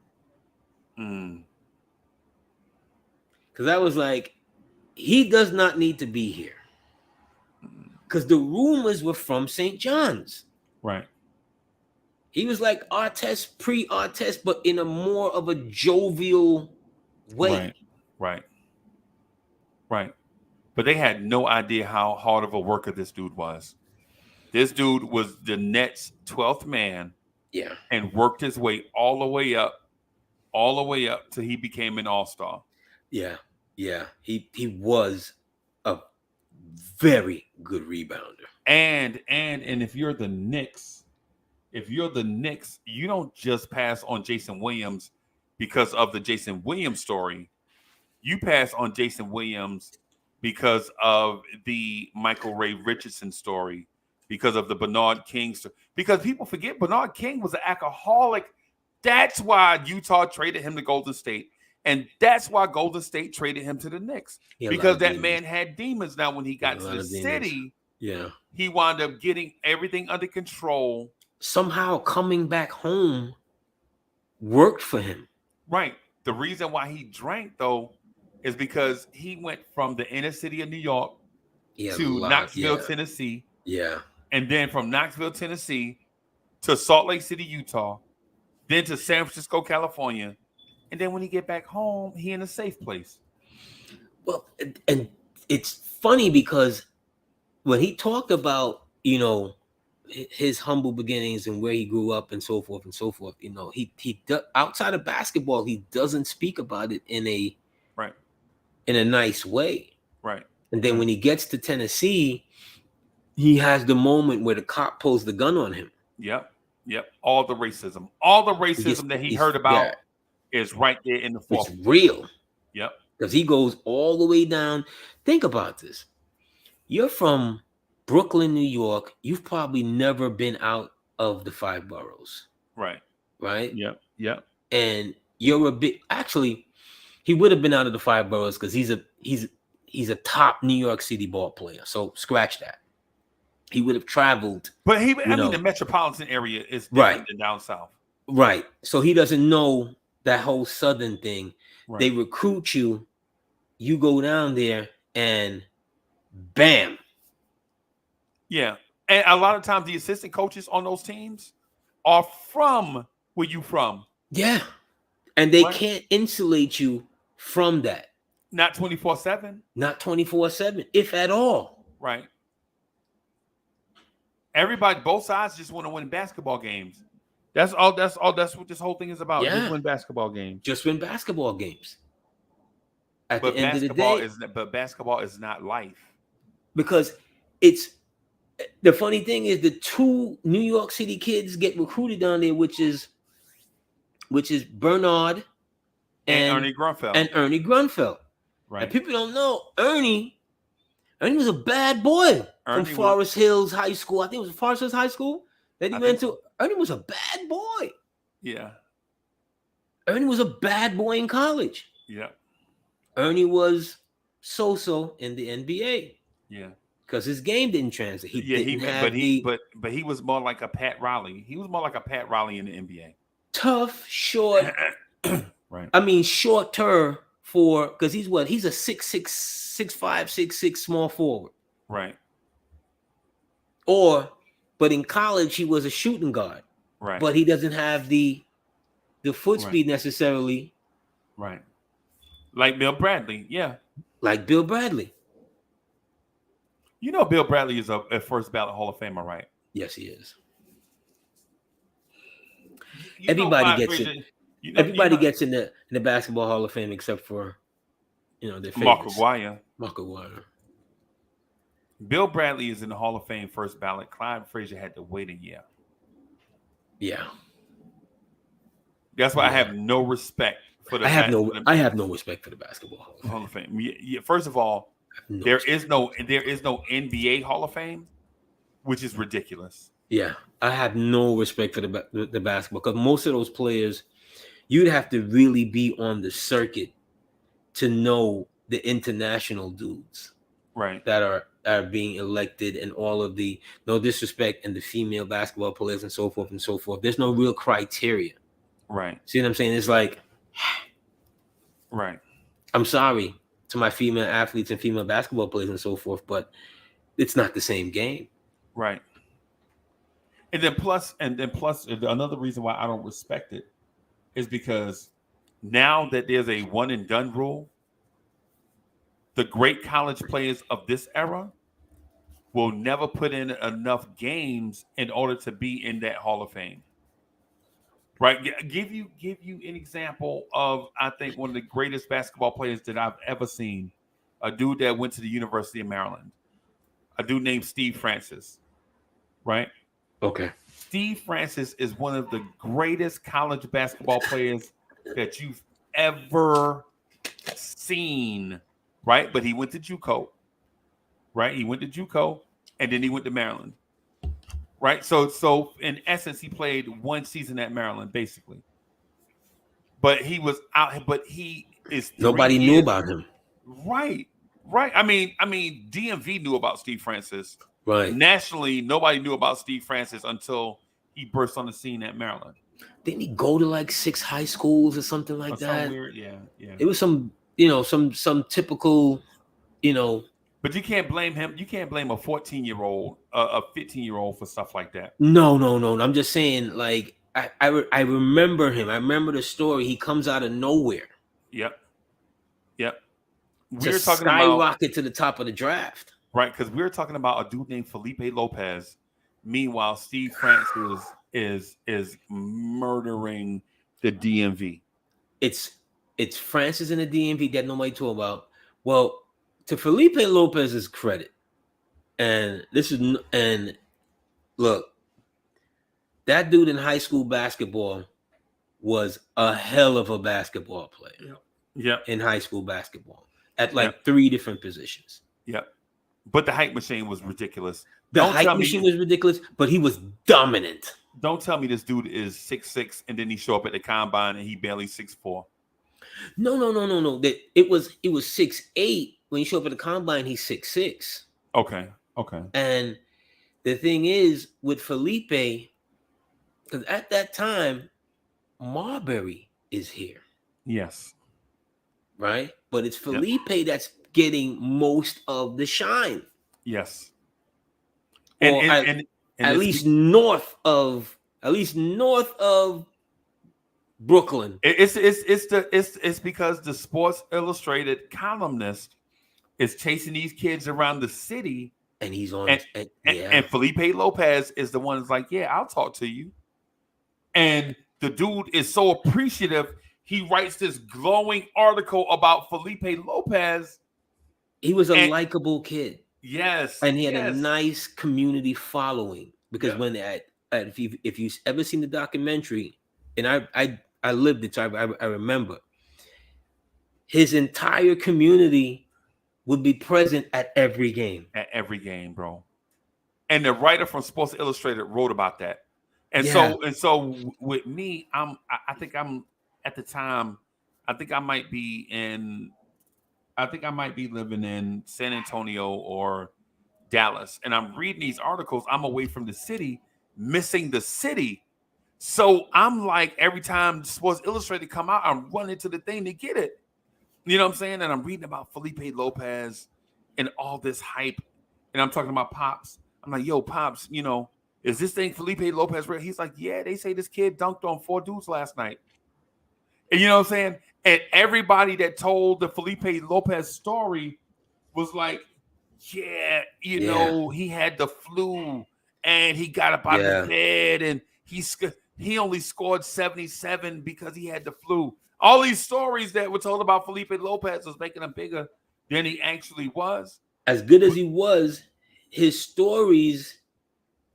Because I was like, he does not need to be here. Because the rumors were from St. John's. Right. He was like Artest, pre-Artest, but in a more of a jovial way. Right. But they had no idea how hard of a worker this dude was. This dude was the Nets' 12th man. Yeah. And worked his way all the way up till he became an all-star. Yeah. He was a very good rebounder. And if you're the Knicks, you don't just pass on Jason Williams because of the Jason Williams story. You pass on Jason Williams because of the Michael Ray Richardson story, because of the Bernard King story. Because people forget Bernard King was an alcoholic. That's why Utah traded him to Golden State. And that's why Golden State traded him to the Knicks. Because that man had demons. Now, when he got to the city, he wound up getting everything under control. Somehow coming back home worked for him. Right. The reason why he drank, though, is because he went from the inner city of New York to Knoxville, Tennessee. Yeah. And then from Knoxville, Tennessee to Salt Lake City, Utah, then to San Francisco, California. And then when he get back home, he in a safe place. Well, and it's funny because when he talked about, his humble beginnings and where he grew up and so forth, he outside of basketball, he doesn't speak about it in a nice way. Right. And then when he gets to Tennessee, he has the moment where the cop pulls the gun on him. Yep. All the racism that he heard about is right there in the fall. It's real. Yep. Because he goes all the way down. Think about this. You're from Brooklyn, New York. You've probably never been out of the 5 boroughs. Right. Yep. And you're a bit. Actually, he would have been out of the 5 boroughs because he's a top New York City ball player. So scratch that. He would have traveled. But the metropolitan area is different than down south. Right. So he doesn't know that whole southern thing. Right. They recruit you. You go down there and bam. Yeah. And a lot of times the assistant coaches on those teams are from where you from. Yeah. And they Right. can't insulate you from that. Not 24/7. Not 24/7, if at all. Right. Everybody, both sides just want to win basketball games. That's all. That's what this whole thing is about. Yeah. Just win basketball games. Just win basketball games. At But the end of the basketball is not life. because it's the funny thing is the two New York City kids get recruited down there, which is Bernard And Ernie Grunfeld. And Ernie Grunfeld. Right. And people don't know Ernie was a bad boy from Forest Hills High School. I think it was Forest Hills High School that he went to. Ernie was a bad boy. Yeah. Ernie was a bad boy in college. Yeah. Ernie was so-so in the NBA. Yeah. Because his game didn't translate. But he was more like a Pat Riley. He was more like a Pat Riley in the NBA. Tough, short. Right. I mean, shorter because he's what? He's a 6'6", 6'5", 6'6" small forward. Right. But in college he was a shooting guard. Right. But he doesn't have the foot speed necessarily. Right. Like Bill Bradley, yeah. Like Bill Bradley. You know Bill Bradley is a first ballot Hall of Famer, right? Yes, he is. Everybody gets it. Everybody gets in the Basketball Hall of Fame except for, their favorites. Mark Aguirre. Bill Bradley is in the Hall of Fame first ballot. Clyde Frazier had to wait a year. Yeah. That's why I have no respect for the. I have no respect for the Basketball Hall of Fame. Yeah, first of all, there is no NBA Hall of Fame, which is ridiculous. Yeah, I have no respect for the basketball because most of those players, you'd have to really be on the circuit to know the international dudes, right? That are being elected, and all of the, no disrespect, and the female basketball players and so forth and so forth. There's no real criteria, right? See what I'm saying? It's like, right. I'm sorry to my female athletes and female basketball players and so forth, but it's not the same game, right? And then plus, another reason why I don't respect it is because now that there's a one and done rule, the great college players of this era will never put in enough games in order to be in that Hall of Fame. Right? Give you an example of, I think, one of the greatest basketball players that I've ever seen, a dude that went to the University of Maryland, a dude named Steve Francis, right? Okay. Steve Francis is one of the greatest college basketball players that you've ever seen, right? But he went to JUCO, right? He went to JUCO, and then he went to Maryland, right? So in essence, he played one season at Maryland, basically. But he was out. But he is. Nobody knew about him. Right. I mean, DMV knew about Steve Francis. Right. Nationally, nobody knew about Steve Francis until he burst on the scene at Maryland. Didn't he go to like 6 high schools or something like that? Weird, yeah. It was some typical, But you can't blame him. You can't blame a 14-year-old, a 15-year-old for stuff like that. No. I'm just saying, like, I remember him. I remember the story. He comes out of nowhere. Yep. We were talking skyrocket to the top of the draft. Right, because we were talking about a dude named Felipe Lopez. Meanwhile, Steve Francis is murdering the DMV. It's Francis in the DMV that nobody talk about. Well, to Felipe Lopez's credit, and look, that dude in high school basketball was a hell of a basketball player. Yeah. In high school basketball at like 3 different positions. Yep. But the hype machine was ridiculous. The hype machine was ridiculous, but he was dominant. Don't tell me this dude is 6'6" and then he show up at the combine and he barely 6'4". No. It was 6'8". When he showed up at the combine, he's 6'6". Okay. And the thing is with Felipe, because at that time, Marbury is here. Yes. Right? But it's Felipe that's getting most of the shine. Yes. And at least north of at least north of Brooklyn. It's because the Sports Illustrated columnist is chasing these kids around the city, And he's on, and Felipe Lopez is the one that's like, yeah, I'll talk to you. And the dude is so appreciative. He writes this glowing article about Felipe Lopez. He was a likable kid. Yes. And he had a nice community following. Because when if you've ever seen the documentary, and I lived it, so I remember, his entire community would be present at every game. At every game, bro. And the writer from Sports Illustrated wrote about that. And so with me, I think I'm at the time, I think I might be living in San Antonio or Dallas. And I'm reading these articles. I'm away from the city, missing the city. So I'm like, every time Sports Illustrated come out, I'm running to the thing to get it. You know what I'm saying? And I'm reading about Felipe Lopez and all this hype. And I'm talking about Pops. I'm like, yo, Pops, you know, is this thing Felipe Lopez real? He's like, yeah, they say this kid dunked on 4 dudes last night. And you know what I'm saying? And everybody that told the Felipe Lopez story was like, yeah, you know, he had the flu and he got up out of the bed and he only scored 77 because he had the flu. All these stories that were told about Felipe Lopez was making him bigger than he actually was. As good as he was, his stories,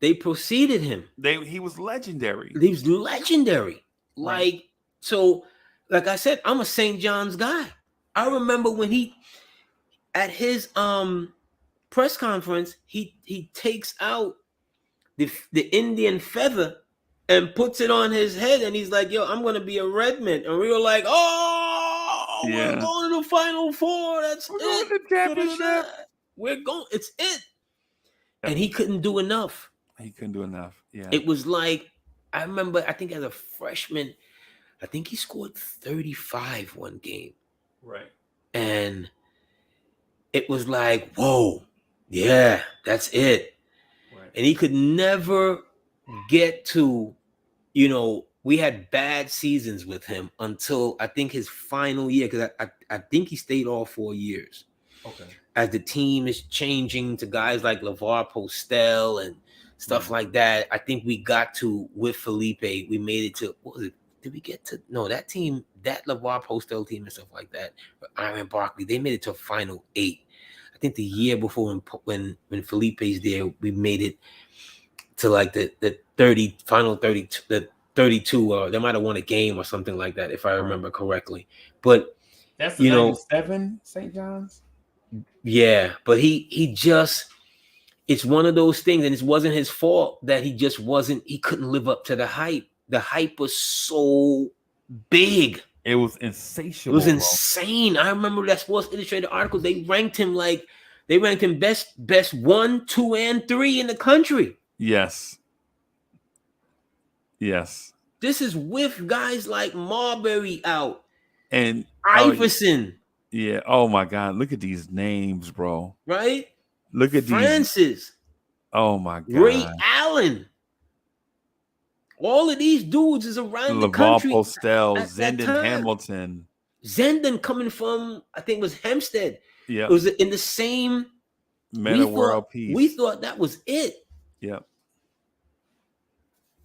they preceded him. He was legendary. He was legendary. Right. Like I said, I'm a St. John's guy. I remember when he, at his press conference, he takes out the Indian feather and puts it on his head, and he's like, yo, I'm going to be a Redman. And we were like, we're going to the Final Four. That's it. The championship. We're going. It's it. And he couldn't do enough. Yeah. It was like, I remember, I think as a freshman, I think he scored 35 one game. Right. And it was like, whoa, yeah, that's it. Right. And he could never get to, you know, we had bad seasons with him until I think his final year, because I think he stayed all 4 years. Okay. As the team is changing to guys like LeVar Postel and stuff like that, I think we got to, with Felipe, we made it to, what was it? Did we get to, no, that team, that LeVar Postel team and stuff like that, Iron Barkley, they made it to Final 8. I think the year before when Felipe's there, we made it to like the 30, Final 32, the 32, or they might have won a game or something like that, if I remember correctly. But that's the 97 St. John's? Yeah, but he just, it's one of those things, and it wasn't his fault that he couldn't live up to the hype. The hype was so big. It was insatiable. It was insane. I remember that Sports Illustrated article. They ranked him best 1, 2, and 3 in the country. Yes. This is with guys like Marbury out and Iverson. Yeah. Oh my God. Look at these names, bro. Right? Look at Francis. Oh my God. Ray Allen. All of these dudes is around the country. LeVar Postel, Zendon Hamilton. Zendon coming from, I think it was Hempstead. Yeah. It was in the same Meta World Peace. We thought that was it. Yep.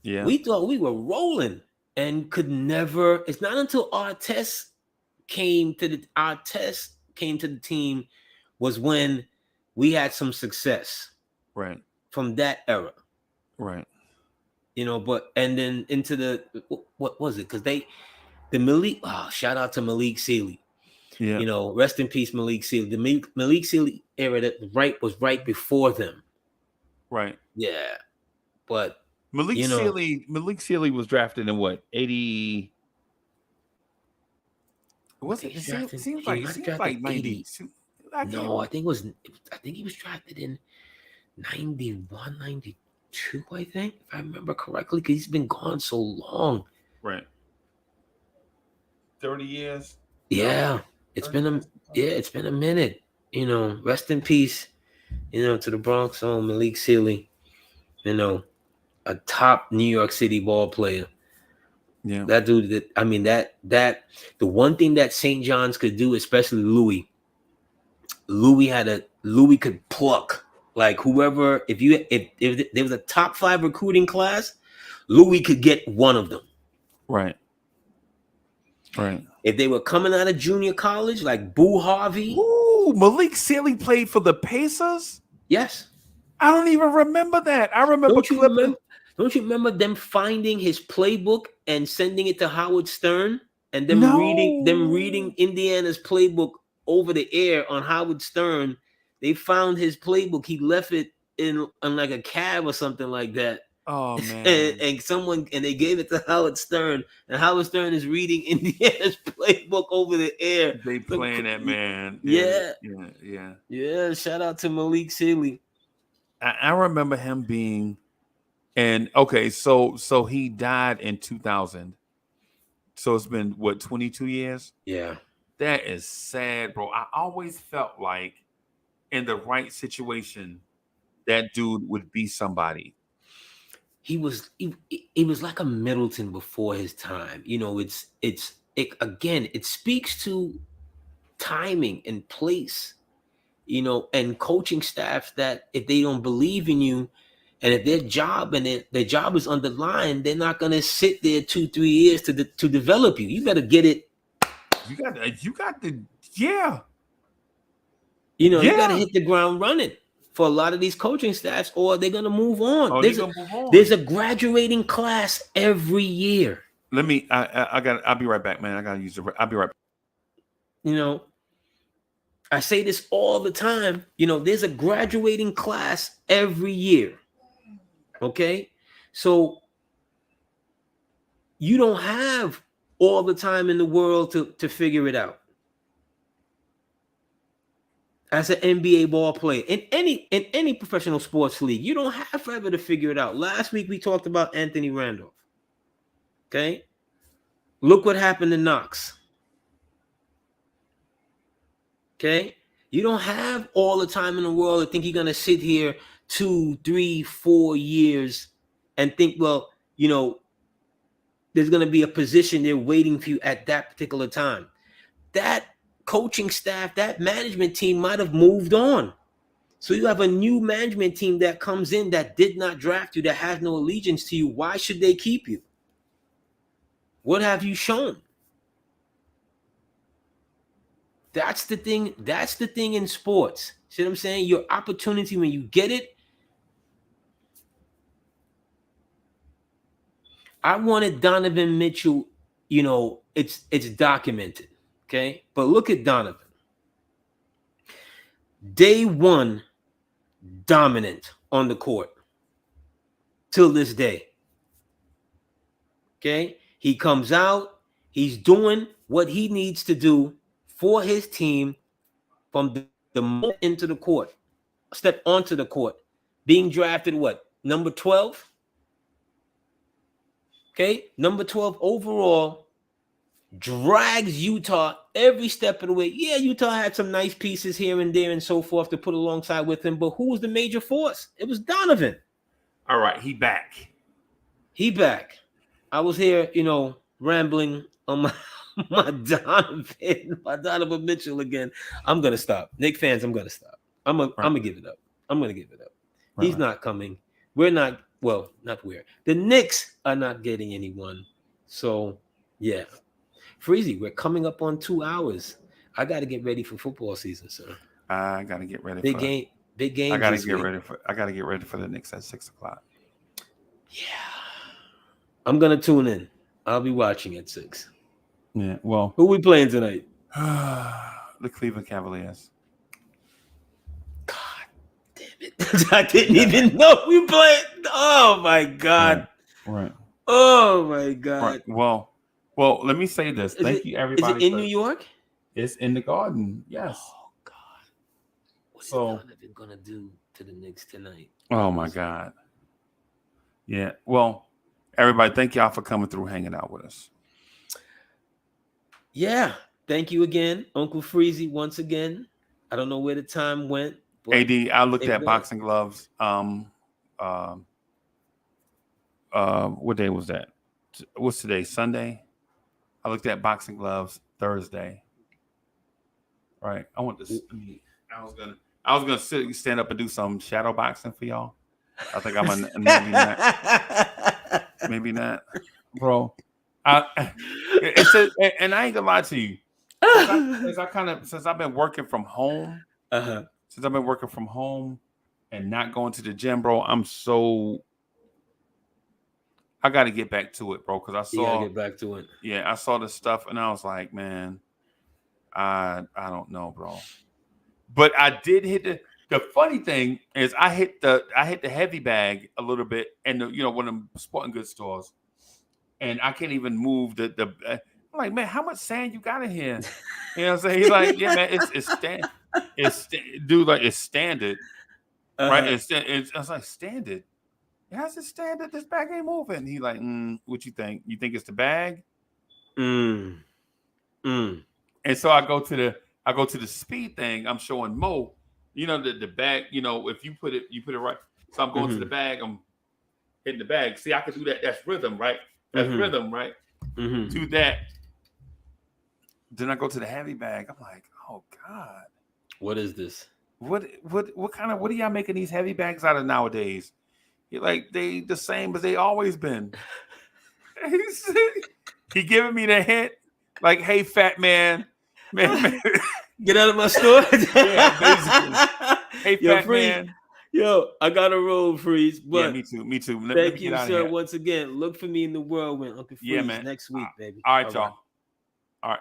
Yeah. We thought we were rolling and could never. It's not until Artest came to the team was when we had some success. Right. From that era. Right. You know, and then into the, what was it? Because the Malik, shout out to Malik Sealy. Yeah. You know, rest in peace, Malik Sealy. The Malik Sealy era was right before them. Right. Yeah. But Malik Sealy was drafted in what, 80? Was it? It seems like 90. No, I think he was drafted in 91, 92. I think, if I remember correctly, because he's been gone so long. Right. 30 years. Yeah, it's been a minute. You know, rest in peace. You know, to the Bronx home, Malik Sealy. You know, a top New York City ball player. Yeah. That dude, that the one thing that St. John's could do, especially Louis could pluck like whoever. If there was a top 5 recruiting class, Louis could get one of them. Right. Right. If they were coming out of junior college, like Boo Harvey. Ooh, Malik Sealy played for the Pacers? Yes. I don't even remember that. I remember Don't you remember them finding his playbook and sending it to Howard Stern and them reading Indiana's playbook over the air on Howard Stern? They found his playbook. He left it in like a cab or something like that. Oh man. and they gave it to Howard Stern, and Howard Stern is reading Indiana's playbook over the air. They playing that, man. Yeah. Shout out to Malik Sealy. I remember him being, and okay, so he died in 2000. So it's been what, 22 years? Yeah. That is sad, bro. I always felt like in the right situation, that dude would be somebody. He was like a Middleton before his time. You know, it speaks to timing and place, you know, and coaching staff that if they don't believe in you and if their job is on the line, they're not going to sit there 2-3 years to develop you. You better get it. You got the you got to hit the ground running for a lot of these coaching staffs, or they're going to move on. There's a graduating class every year. I'll be right back, man. I'll be right back. You know, I say this all the time. You know, there's a graduating class every year. Okay? So you don't have all the time in the world to figure it out. As an NBA ball player, in any professional sports league, you don't have forever to figure it out. Last week we talked about Anthony Randolph. Okay, look what happened to Knox. Okay, you don't have all the time in the world to think you're gonna sit here 2, 3, 4 years and think, well, you know, there's gonna be a position there waiting for you at that particular time. That coaching staff, that management team might have moved on. So you have a new management team that comes in that did not draft you, that has no allegiance to you. Why should they keep you? What have you shown? That's the thing. That's the thing in sports. See what I'm saying? Your opportunity, when you get it. I wanted Donovan Mitchell, you know, it's documented. Okay, but look at Donovan. Day one, dominant on the court till this day. Okay, he comes out, he's doing what he needs to do for his team from the moment into the court, step onto the court, being drafted number 12? Okay, number 12 overall. Drags Utah every step of the way. Yeah, Utah had some nice pieces here and there and so forth to put alongside with him, but who was the major force? It was Donovan. All right, he back. I was here, you know, rambling on my Donovan Mitchell again. I'm gonna stop. Knicks fans, I'm gonna stop. I'm gonna give it up. Right. He's not coming. We're not. Well, not where. The Knicks are not getting anyone. So, yeah. Freezie, we're coming up on 2 hours. I got to get ready for football season, sir. I got to get ready. Big game. I got to get ready for the Knicks at 6:00. Yeah. I'm gonna tune in. I'll be watching at 6. Yeah. Well, who we playing tonight? The Cleveland Cavaliers. God damn it! I didn't even know we played. Oh my God. Right. Oh my God. Right. Well, let me say this. Thank you, everybody. Is it in New York? It's in the Garden. Yes. Oh God. What is Donovan gonna do to the Knicks tonight? Oh my God. Yeah. Well, everybody, thank y'all for coming through, hanging out with us. Yeah. Thank you again, Uncle Freezie. Once again, I don't know where the time went. AD, I looked at boxing gloves. what day was that? What's today? Sunday. I looked at boxing gloves Thursday. Right. I want to. I was gonna stand up and do some shadow boxing for y'all. I think I'm a maybe not. Maybe not, bro. And I ain't gonna lie to you. Since I've been working from home. Since I've been working from home and not going to the gym, bro, I got to get back to it, bro, because I saw. Get back to it. Yeah, I saw the stuff and I was like, man, I don't know, bro. But I did hit the funny thing is I hit the heavy bag a little bit, and one of them sporting goods stores, and I can't even move the. I'm like, man, how much sand you got in here? You know what I'm saying? He's like, yeah, man, it's standard, right? I was like, standard. How's it standard? This bag ain't moving. He like, what you think? You think it's the bag? And so I go to the speed thing. I'm showing Mo, the bag. If you put it right. So I'm going to the bag. I'm hitting the bag. See, I can do that. That's rhythm, right? That's rhythm, right? Do that. Then I go to the heavy bag. I'm like, oh God, what is this? What are y'all making these heavy bags out of nowadays? Like they the same as they always been. He giving me the hint, like, hey, fat man. Get out of my store. Yeah, basically. Hey, fat man. Yo, I got a roll, Freeze. But yeah, me too. Thank you, sir. Once again, look for me in the whirlwind, Uncle Freeze, next week, baby. All right, y'all. All right.